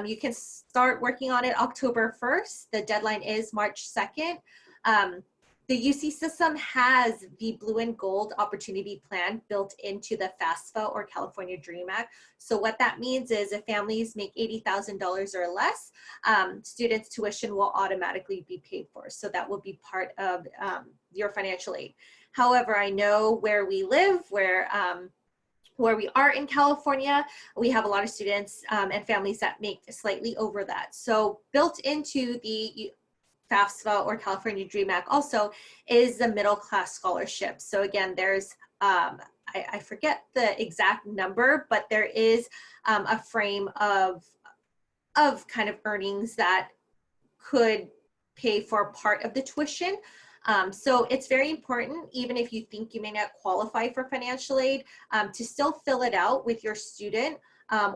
You can start working on it October 1st. The deadline is March 2nd. The UC system has the Blue and Gold Opportunity Plan built into the FAFSA or California Dream Act. So what that means is if families make $80,000 or less, students' tuition will automatically be paid for. So that will be part of your financial aid. However, I know where we live, where we are in California, we have a lot of students and families that make slightly over that. So built into the FAFSA or California Dream Act also is the middle class scholarship. So again, there's, I forget the exact number, but there is a frame of kind of earnings that could pay for part of the tuition. So it's very important, even if you think you may not qualify for financial aid, to still fill it out with your student,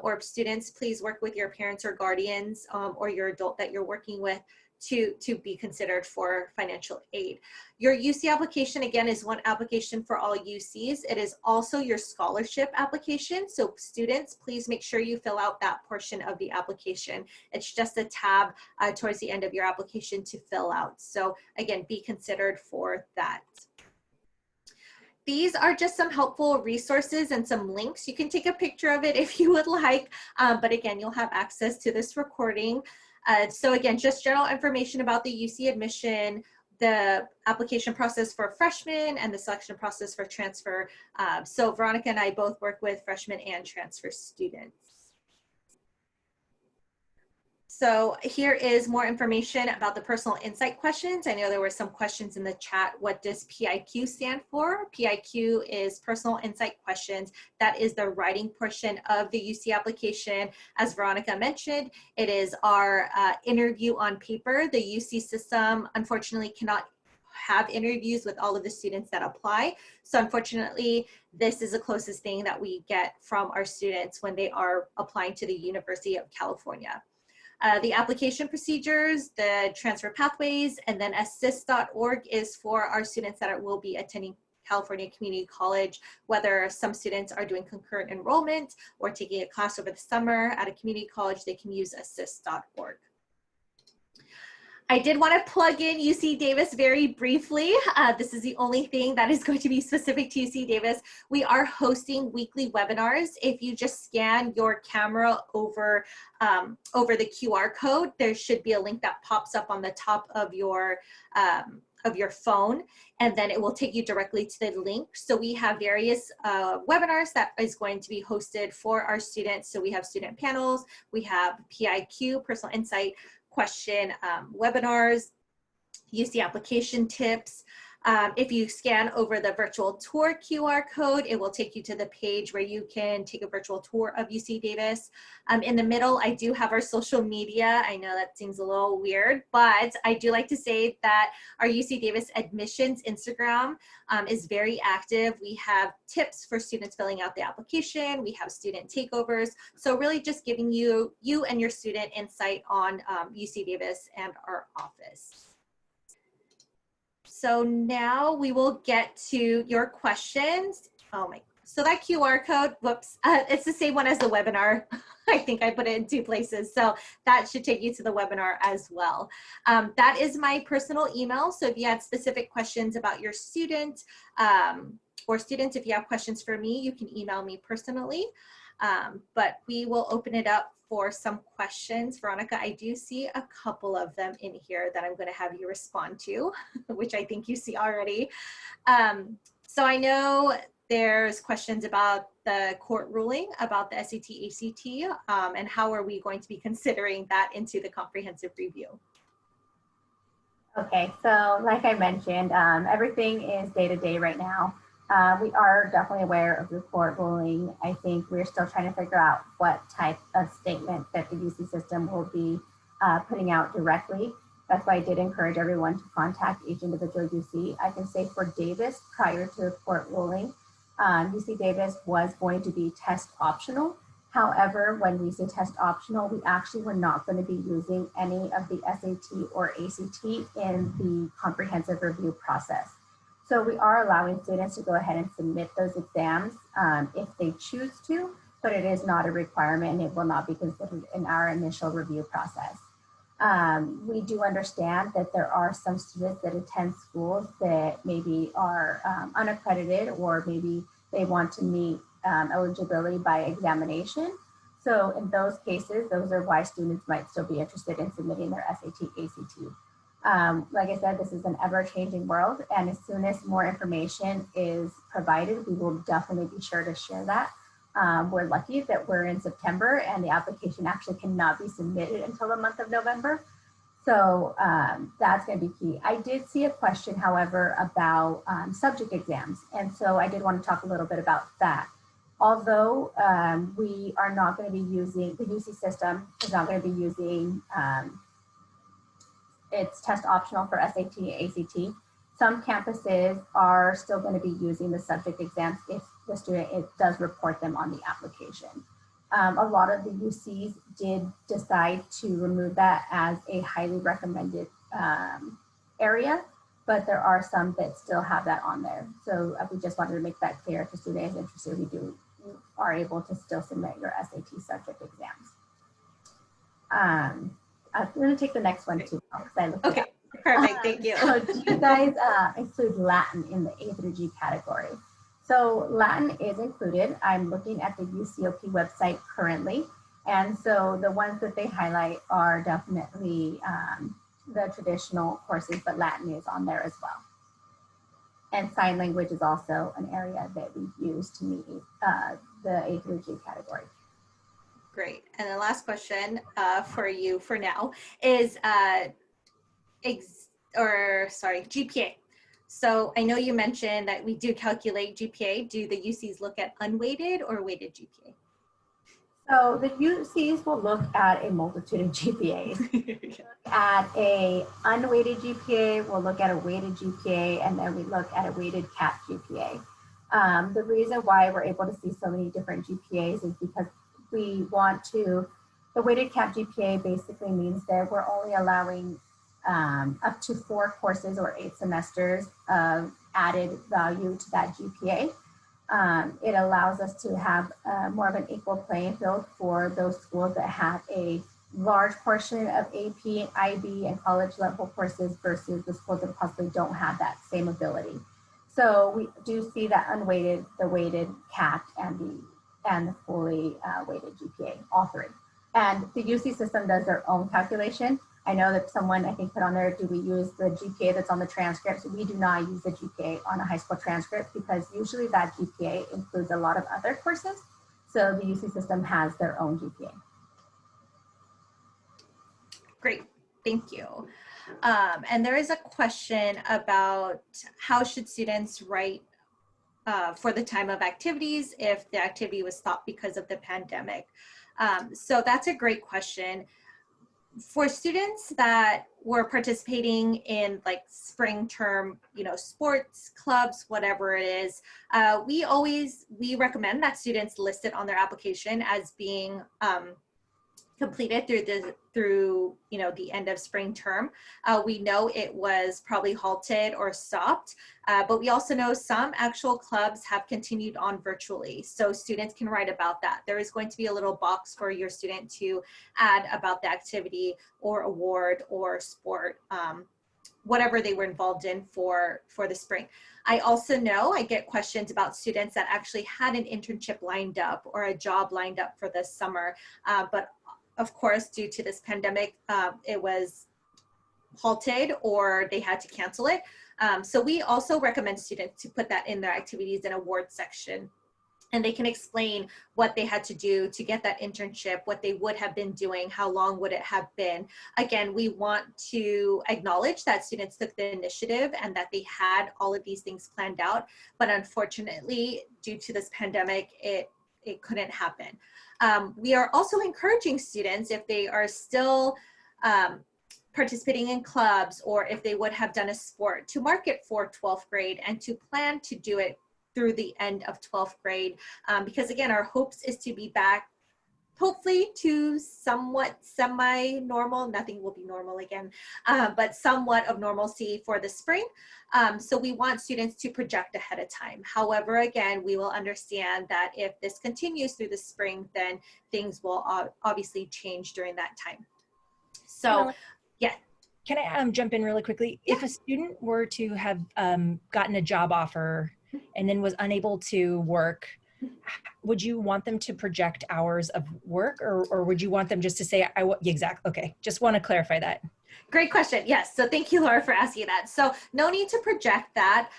or students, please work with your parents or guardians or your adult that you're working with to be considered for financial aid. Your UC application, again, is one application for all UCs. It is also your scholarship application. So students, please make sure you fill out that portion of the application. It's just a tab towards the end of your application to fill out. So again, be considered for that. These are just some helpful resources and some links. You can take a picture of it if you would like, but again, you'll have access to this recording. So again, just general information about the UC admission, the application process for freshmen, and the selection process for transfer. So Veronica and I both work with freshmen and transfer students. So here is more information about the personal insight questions. I know there were some questions in the chat. What does PIQ stand for? PIQ is personal insight questions. That is the writing portion of the UC application. As Veronica mentioned, it is our interview on paper. The UC system, unfortunately, cannot have interviews with all of the students that apply. So unfortunately, this is the closest thing that we get from our students when they are applying to the University of California. The application procedures, the transfer pathways, and then assist.org is for our students that will be attending California Community College, whether some students are doing concurrent enrollment or taking a class over the summer at a community college, they can use assist.org. I did want to plug in UC Davis very briefly. This is the only thing that is going to be specific to UC Davis. We are hosting weekly webinars. If you just scan your camera over the QR code, there should be a link that pops up on the top of your phone, and then it will take you directly to the link. So we have various webinars that is going to be hosted for our students. So we have student panels, we have PIQ, personal insight, question webinars, UC application tips. If you scan over the virtual tour QR code, it will take you to the page where you can take a virtual tour of UC Davis. In the middle, I do have our social media. I know that seems a little weird, but I do like to say that our UC Davis admissions Instagram is very active. We have tips for students filling out the application. We have student takeovers. So really just giving you and your student insight on UC Davis and our office. So now we will get to your questions. Oh my, so that QR code, whoops, it's the same one as the webinar. I think I put it in two places. So that should take you to the webinar as well. That is my personal email. So if you had specific questions about your student or students, if you have questions for me, you can email me personally. But we will open it up for some questions. Veronica, I do see a couple of them in here that I'm going to have you respond to, which I think you see already. So I know there's questions about the court ruling about the SAT, ACT, and how are we going to be considering that into the comprehensive review? Okay, so like I mentioned, everything is day to day right now. We are definitely aware of the court ruling. I think we're still trying to figure out what type of statement that the UC system will be putting out directly. That's why I did encourage everyone to contact each individual UC. I can say for Davis, prior to the court ruling, UC Davis was going to be test optional. However, when we say test optional, we actually were not going to be using any of the SAT or ACT in the comprehensive review process. So we are allowing students to go ahead and submit those exams if they choose to, but it is not a requirement and it will not be considered in our initial review process. We do understand that there are some students that attend schools that maybe are unaccredited, or maybe they want to meet eligibility by examination. So in those cases, those are why students might still be interested in submitting their SAT, ACT. Like I said, this is an ever-changing world, and as soon as more information is provided, we will definitely be sure to share that. We're lucky that we're in September and the application actually cannot be submitted until the month of November. So that's going to be key. I did see a question, however, about subject exams. And so I did want to talk a little bit about that. Although we are not going to be using, the UC system is not going to be using, it's test optional for SAT and ACT. Some campuses are still going to be using the subject exams if the student does report them on the application. A lot of the UCs did decide to remove that as a highly recommended area, but there are some that still have that on there. So we just wanted to make that clear. If the student is interested, you are able to still submit your SAT subject exams. I'm going to take the next one too. Okay, perfect, thank you. So do you guys include Latin in the A through G category? So Latin is included. I'm looking at the UCOP website currently. And so the ones that they highlight are definitely the traditional courses, but Latin is on there as well. And sign language is also an area that we've used to meet the A through G category. Great. And the last question for you for now is GPA. So I know you mentioned that we do calculate GPA. Do the UCs look at unweighted or weighted GPA? So the UCs will look at a multitude of GPAs. At a unweighted GPA, we'll look at a weighted GPA, and then we look at a weighted cap GPA. The reason why we're able to see so many different GPAs is because we want to, the weighted cap GPA basically means that we're only allowing up to 4 courses or 8 semesters of added value to that GPA. It allows us to have more of an equal playing field for those schools that have a large portion of AP, IB, and college level courses versus the schools that possibly don't have that same ability. So we do see that unweighted, the weighted, capped, and the fully weighted GPA, all 3. And the UC system does their own calculation. I know that someone, I think, put on there, do we use the GPA that's on the transcript? So we do not use the GPA on a high school transcript because usually that GPA includes a lot of other courses. So the UC system has their own GPA. Great, thank you. And there is a question about how should students write for the time of activities if the activity was stopped because of the pandemic? So that's a great question. For students that were participating in like spring term, sports clubs, whatever it is, we recommend that students list it on their application as being completed through the end of spring term. We know it was probably halted or stopped, but we also know some actual clubs have continued on virtually. So students can write about that. There is going to be a little box for your student to add about the activity or award or sport, whatever they were involved in for the spring. I also know I get questions about students that actually had an internship lined up or a job lined up for this summer, but of course, due to this pandemic, it was halted or they had to cancel it. So we also recommend students to put that in their activities and awards section. And they can explain what they had to do to get that internship, what they would have been doing, how long would it have been. Again, we want to acknowledge that students took the initiative and that they had all of these things planned out. But unfortunately, due to this pandemic, it couldn't happen. We are also encouraging students, if they are still participating in clubs or if they would have done a sport, to mark it for 12th grade and to plan to do it through the end of 12th grade. Because again, our hopes is to be back hopefully to somewhat semi-normal. Nothing will be normal again, but somewhat of normalcy for the spring. So we want students to project ahead of time. However, again, we will understand that if this continues through the spring, then things will obviously change during that time. So, yeah. Can I jump in really quickly? Yeah. If a student were to have gotten a job offer and then was unable to work, would you want them to project hours of work, or would you want them just to say, exactly, okay, just want to clarify that. Great question. Yes. So thank you, Laura, for asking that. So no need to project that.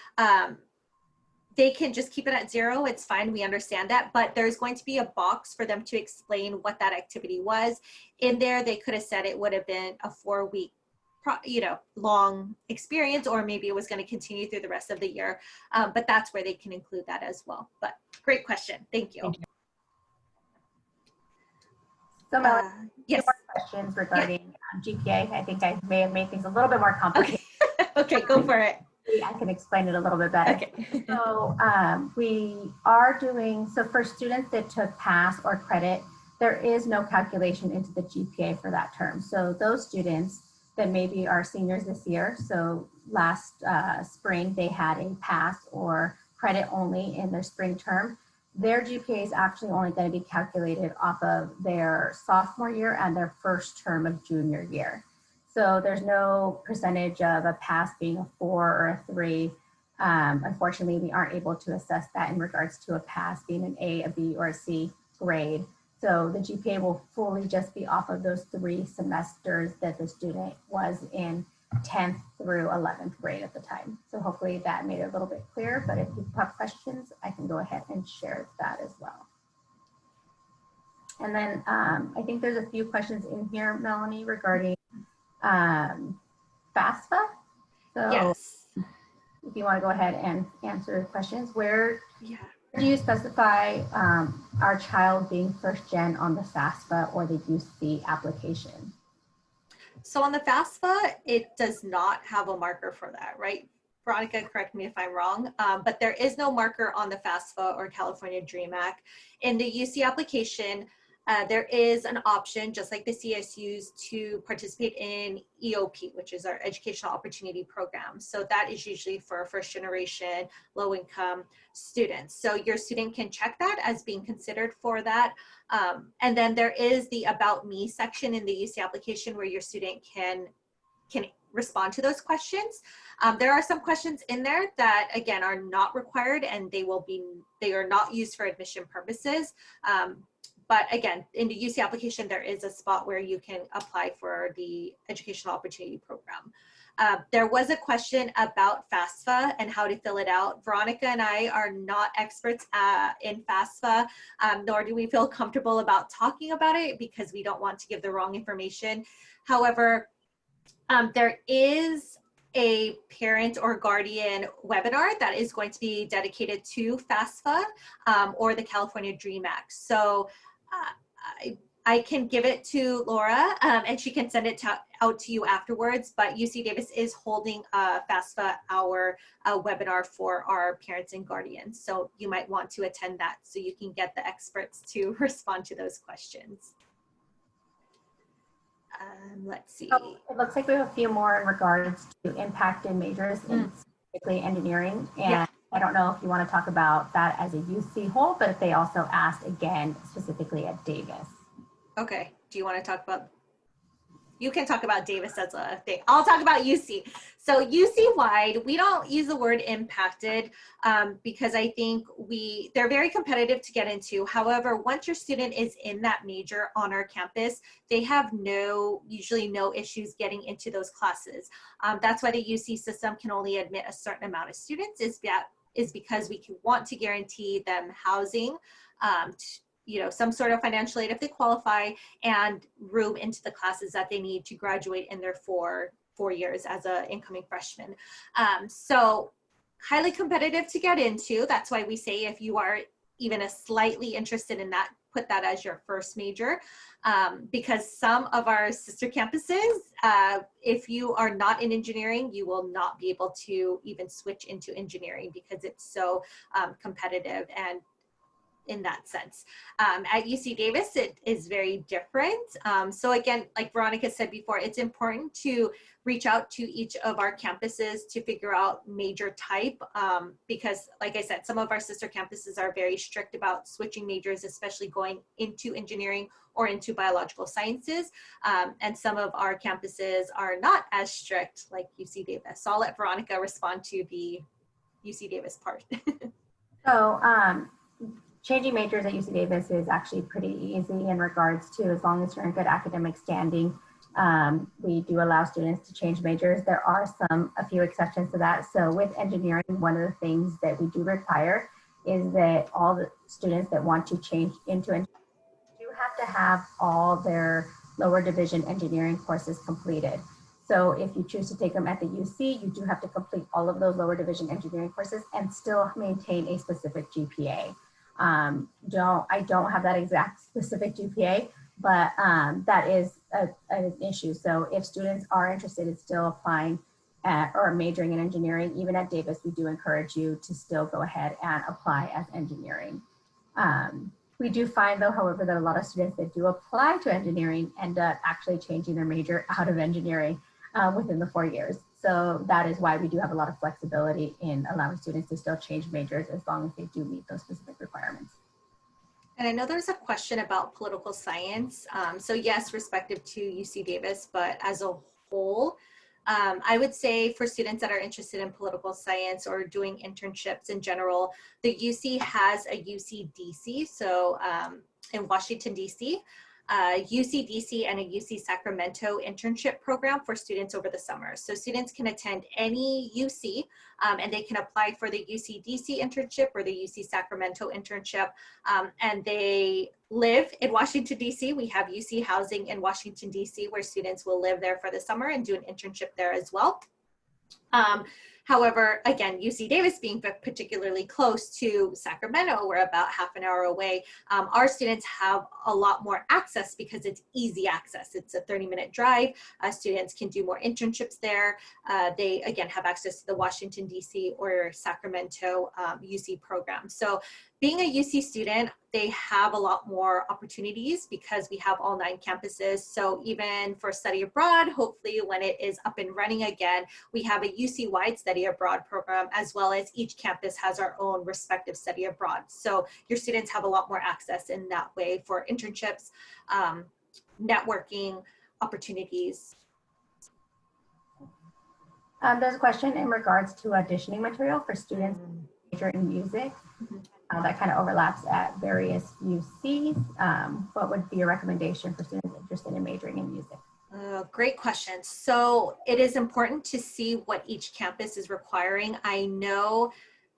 They can just keep it at 0. It's fine. We understand that. But there's going to be a box for them to explain what that activity was. In there, they could have said it would have been a 4-week long experience, or maybe it was going to continue through the rest of the year. But that's where they can include that as well. But great question. Thank you. Thank you. So Melanie, yes. more questions regarding GPA. I think I may have made things a little bit more complicated. Okay, go for it. I can explain it a little bit better. Okay. So we are doing, so for students that took pass or credit, there is no calculation into the GPA for that term. So those students that maybe are seniors this year, so last spring they had a pass or credit only in their spring term, their GPA is actually only going to be calculated off of their sophomore year and their first term of junior year. So there's no percentage of a pass being a 4 or a 3. Unfortunately, we aren't able to assess that in regards to a pass being an A, a B, or a C grade. So the GPA will fully just be off of those 3 semesters that the student was in 10th through 11th grade at the time. So hopefully that made it a little bit clearer, but if you have questions, I can go ahead and share that as well. And then I think there's a few questions in here, Melanie, regarding FAFSA. So yes. if you want to go ahead and answer questions, where do you specify our child being first gen on the FAFSA or the UC application? So on the FAFSA, it does not have a marker for that, right? Veronica, correct me if I'm wrong, but there is no marker on the FAFSA or California Dream Act. In the UC application, there is an option, just like the CSUs, to participate in EOP, which is our Educational Opportunity Program. So that is usually for first generation, low income students. So your student can check that as being considered for that. And then there is the About Me section in the UC application where your student can respond to those questions. There are some questions in there that, again, are not required, and they are not used for admission purposes. But again, in the UC application, there is a spot where you can apply for the Educational Opportunity Program. There was a question about FAFSA and how to fill it out. Veronica and I are not experts in FAFSA, nor do we feel comfortable about talking about it because we don't want to give the wrong information. However, there is a parent or guardian webinar that is going to be dedicated to FAFSA or the California Dream Act. So I can give it to Laura and she can send it out to you afterwards, but UC Davis is holding a FAFSA hour webinar for our parents and guardians. So you might want to attend that so you can get the experts to respond to those questions. Let's see. So it looks like we have a few more in regards to impacted majors in specifically engineering. And I don't know if you want to talk about that as a UC whole, but if they also asked again, specifically at Davis. Okay. Do you want to talk about, you can talk about Davis as a thing. I'll talk about UC. So UC wide, we don't use the word impacted because I think they're very competitive to get into. However, once your student is in that major on our campus, they have usually no issues getting into those classes. That's why the UC system can only admit a certain amount of students is because we want to guarantee them housing, some sort of financial aid if they qualify, and room into the classes that they need to graduate in their four years as an incoming freshman. So highly competitive to get into. That's why we say if you are even slightly interested in that, put that as your first major, because some of our sister campuses, if you are not in engineering, you will not be able to even switch into engineering because it's so competitive, and in that sense. At UC Davis, it is very different. So again, like Veronica said before, it's important to reach out to each of our campuses to figure out major type, because like I said, some of our sister campuses are very strict about switching majors, especially going into engineering or into biological sciences. And some of our campuses are not as strict like UC Davis. So I'll let Veronica respond to the UC Davis part. So changing majors at UC Davis is actually pretty easy in regards to, as long as you're in good academic standing, we do allow students to change majors. There are a few exceptions to that. So with engineering, one of the things that we do require is that all the students that want to change into engineering do have to have all their lower division engineering courses completed. So if you choose to take them at the UC, you do have to complete all of those lower division engineering courses and still maintain a specific GPA. I don't have that exact specific GPA, but that is an issue. So if students are interested in still applying or majoring in engineering, even at Davis, we do encourage you to still go ahead and apply as engineering. We do find though, however, that a lot of students that do apply to engineering end up actually changing their major out of engineering within the 4 years. So that is why we do have a lot of flexibility in allowing students to still change majors as long as they do meet those specific requirements. And I know there's a question about political science. So yes, respective to UC Davis, but as a whole, I would say for students that are interested in political science or doing internships in general, the UC has a UC DC, so in Washington, DC. UC DC and a UC Sacramento internship program for students over the summer. So students can attend any UC and they can apply for the UC DC internship or the UC Sacramento internship. And they live in Washington, DC. We have UC housing in Washington, DC, where students will live there for the summer and do an internship there as well. However, again, UC Davis being particularly close to Sacramento, we're about half an hour away, our students have a lot more access because it's easy access. It's a 30-minute drive. Students can do more internships there. They, again, have access to the Washington, DC or Sacramento UC program. So being a UC student, they have a lot more opportunities because we have all 9 campuses. So even for study abroad, hopefully when it is up and running again, we have a UC-wide study abroad program, as well as each campus has our own respective study abroad. So your students have a lot more access in that way for internships, networking opportunities. There's a question in regards to auditioning material for students major in music. That kind of overlaps at various UCs. What would be a recommendation for students interested in majoring in music? Great question. So it is important to see what each campus is requiring. I know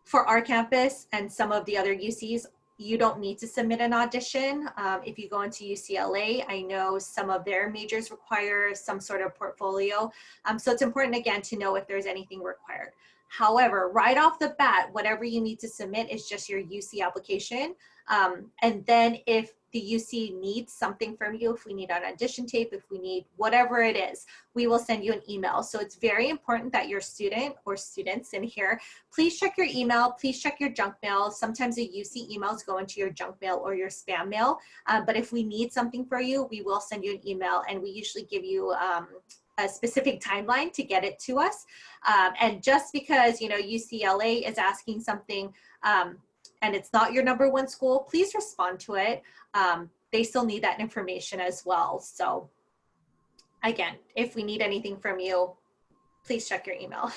for our campus and some of the other UCs, you don't need to submit an audition. If you go into UCLA, I know some of their majors require some sort of portfolio. So it's important, again, to know if there's anything required. However, right off the bat, whatever you need to submit is just your UC application. And then if the UC needs something from you, if we need an audition tape, if we need whatever it is, we will send you an email. So it's very important that your student or students in here, please check your email, please check your junk mail. Sometimes the UC emails go into your junk mail or your spam mail. But if we need something for you, we will send you an email, and we usually give you a specific timeline to get it to us. And just because, you know, UCLA is asking something and it's not your #1 school, please respond to it. They still need that information as well. So again, if we need anything from you, please check your email.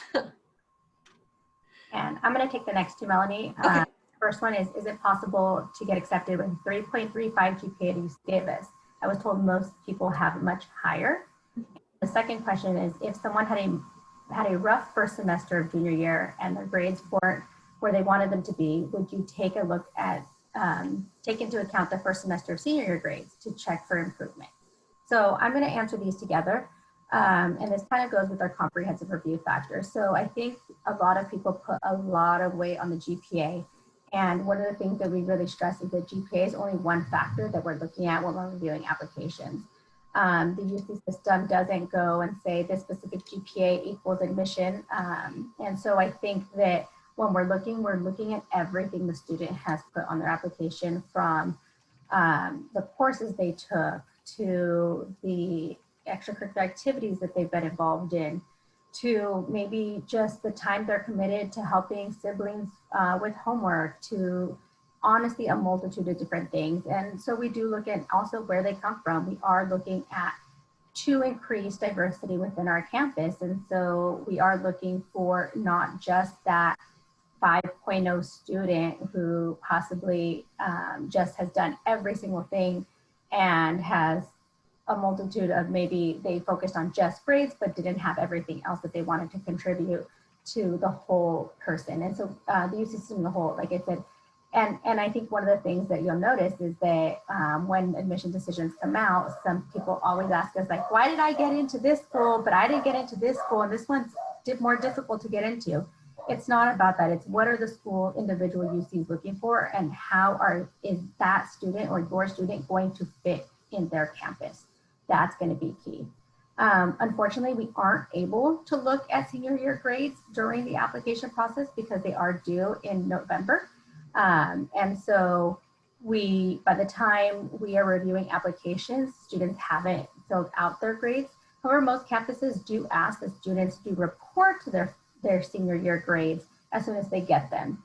And I'm going to take the next 2, Melanie. Okay. First one is it possible to get accepted with 3.35 GPA at UC Davis? I was told most people have much higher. The second question is, if someone had a rough first semester of junior year and their grades weren't where they wanted them to be, would you take a look at, take into account the first semester of senior year grades to check for improvement? So I'm going to answer these together. And this kind of goes with our comprehensive review factor. So I think a lot of people put a lot of weight on the GPA. And one of the things that we really stress is that GPA is only one factor that we're looking at when we're reviewing applications. The UC system doesn't go and say this specific GPA equals admission. And so I think that when we're looking at everything the student has put on their application, from the courses they took to the extracurricular activities that they've been involved in, to maybe just the time they're committed to helping siblings with homework, to honestly a multitude of different things. And so we do look at also where they come from. We are looking at to increase diversity within our campus. And so we are looking for not just that 5.0 student who possibly just has done every single thing and has a multitude of, maybe they focused on just grades but didn't have everything else that they wanted to contribute to the whole person. And so the UC system in the whole, like I said, and I think one of the things that you'll notice is that when admission decisions come out, some people always ask us, like, why did I get into this school, but I didn't get into this school, and this one's more difficult to get into. It's not about that. It's what are the school individual UCs looking for, and how is that student or your student going to fit in their campus? That's going to be key. Unfortunately, we aren't able to look at senior year grades during the application process because they are due in November. And so by the time we are reviewing applications, students haven't filled out their grades. However, most campuses do ask the students to report to their senior year grades as soon as they get them.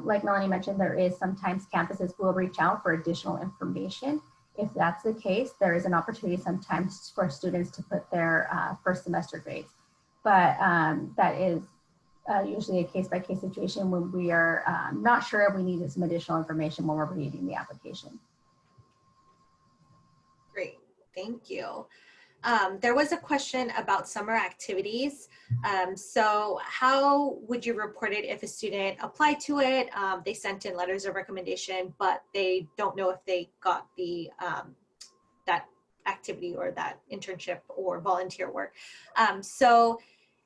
Like Melanie mentioned, there is sometimes campuses will reach out for additional information. If that's the case, there is an opportunity sometimes for students to put their first semester grades. But that is usually a case-by-case situation when we are not sure if we need some additional information when we're reading the application. Great, thank you. There was a question about summer activities. So how would you report it if a student applied to it, they sent in letters of recommendation, but they don't know if they got the that activity or that internship or volunteer work? So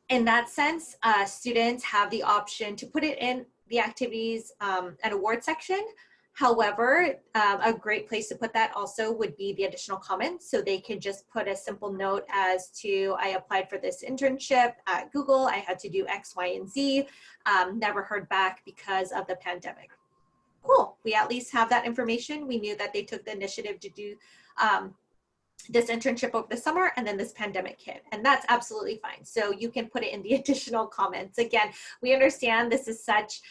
in that sense, students have the option to put it in the activities and award section. However, a great place to put that also would be the additional comments. So they can just put a simple note as to, I applied for this internship at Google. I had to do X, Y, and Z. Never heard back because of the pandemic. Cool, we at least have that information. We knew that they took the initiative to do this internship over the summer, and then this pandemic hit, and that's absolutely fine. So you can put it in the additional comments. Again, we understand this is such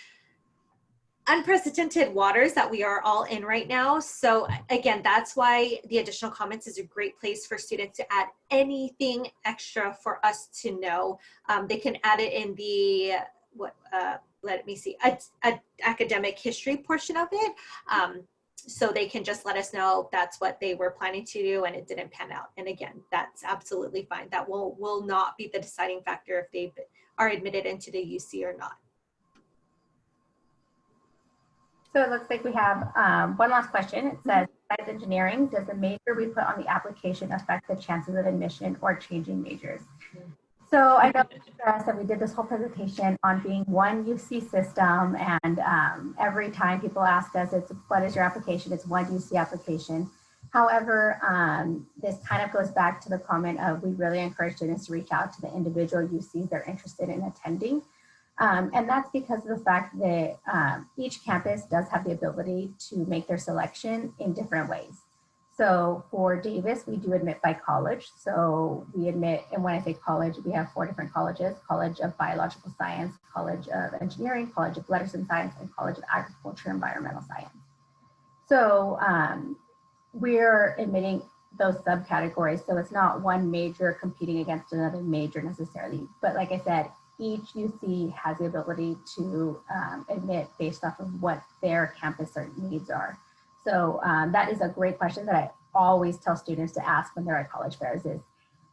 unprecedented waters that we are all in right now. So again, that's why the additional comments is a great place for students to add anything extra for us to know. They can add it in the, let me see, academic history portion of it. So they can just let us know that's what they were planning to do and it didn't pan out. And again, that's absolutely fine. That will not be the deciding factor if they are admitted into the UC or not. So it looks like we have one last question. It says, besides engineering, does the major we put on the application affect the chances of admission or changing majors? So I know that we did this whole presentation on being one UC system, and every time people ask us, it's what is your application? It's one UC application. However, this kind of goes back to the comment of we really encourage students to reach out to the individual UCs they're interested in attending. And that's because of the fact that each campus does have the ability to make their selection in different ways. So for Davis, we do admit by college. So we admit, and when I say college, we have 4 different colleges: College of Biological Science, College of Engineering, College of Letters and Science, and College of Agriculture and Environmental Science. So we're admitting those subcategories. So it's not one major competing against another major necessarily. But like I said, each UC has the ability to admit based off of what their campus needs are. So that is a great question that I always tell students to ask when they're at college fairs is,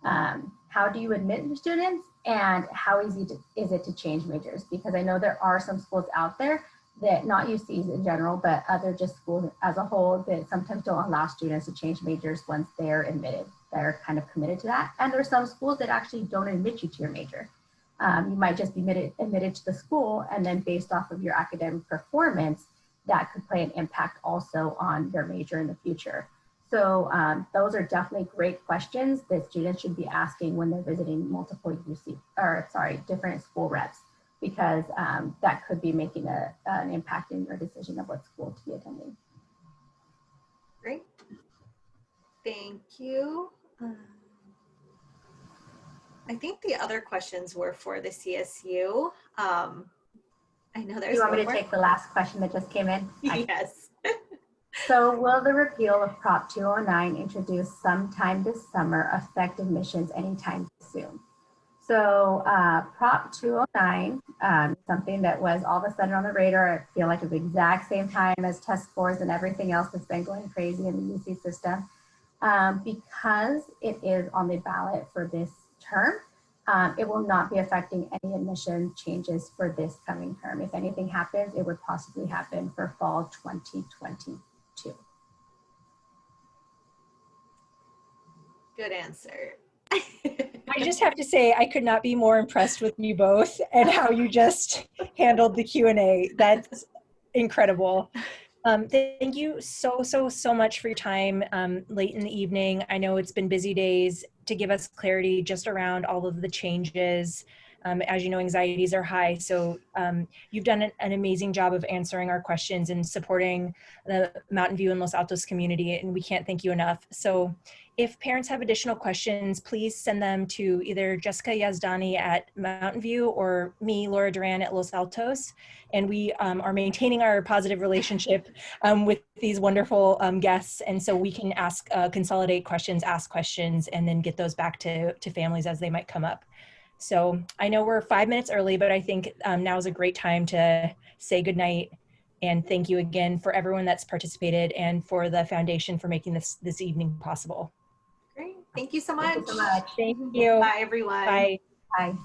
how do you admit your students and how easy is it to change majors? Because I know there are some schools out there that, not UCs in general, but other just schools as a whole, that sometimes don't allow students to change majors once they're admitted. They're kind of committed to that. And there's some schools that actually don't admit you to your major. You might just be admitted to the school, and then based off of your academic performance, that could play an impact also on your major in the future. So those are definitely great questions that students should be asking when they're visiting multiple different school reps, because that could be making an impact in your decision of what school to be attending. Great. Thank you. I think the other questions were for the CSU. I know there's. Do you want me to more. take the last question that just came in? Yes. So will the repeal of Prop 209 introduced sometime this summer affect admissions anytime soon? So Prop 209, something that was all of a sudden on the radar, I feel like at the exact same time as test scores and everything else that's been going crazy in the UC system. Because it is on the ballot for this term, it will not be affecting any admission changes for this coming term. If anything happens, it would possibly happen for fall 2022. Good answer. I just have to say, I could not be more impressed with you both and how you just handled the Q&A. That's incredible. Thank you so much for your time late in the evening. I know it's been busy days to give us clarity just around all of the changes. As you know, anxieties are high. So you've done an amazing job of answering our questions and supporting the Mountain View and Los Altos community, and we can't thank you enough. So if parents have additional questions, please send them to either Jessica Yazdani at Mountain View or me, Laura Duran, at Los Altos. And we are maintaining our positive relationship with these wonderful guests. And so we can ask, consolidate questions, ask questions, and then get those back to families as they might come up. So I know we're 5 minutes early, but I think now is a great time to say goodnight. And thank you again for everyone that's participated and for the foundation for making this evening possible. Great. Thank you so much. Thank you so much. Thank you. Bye, everyone. Bye. Bye.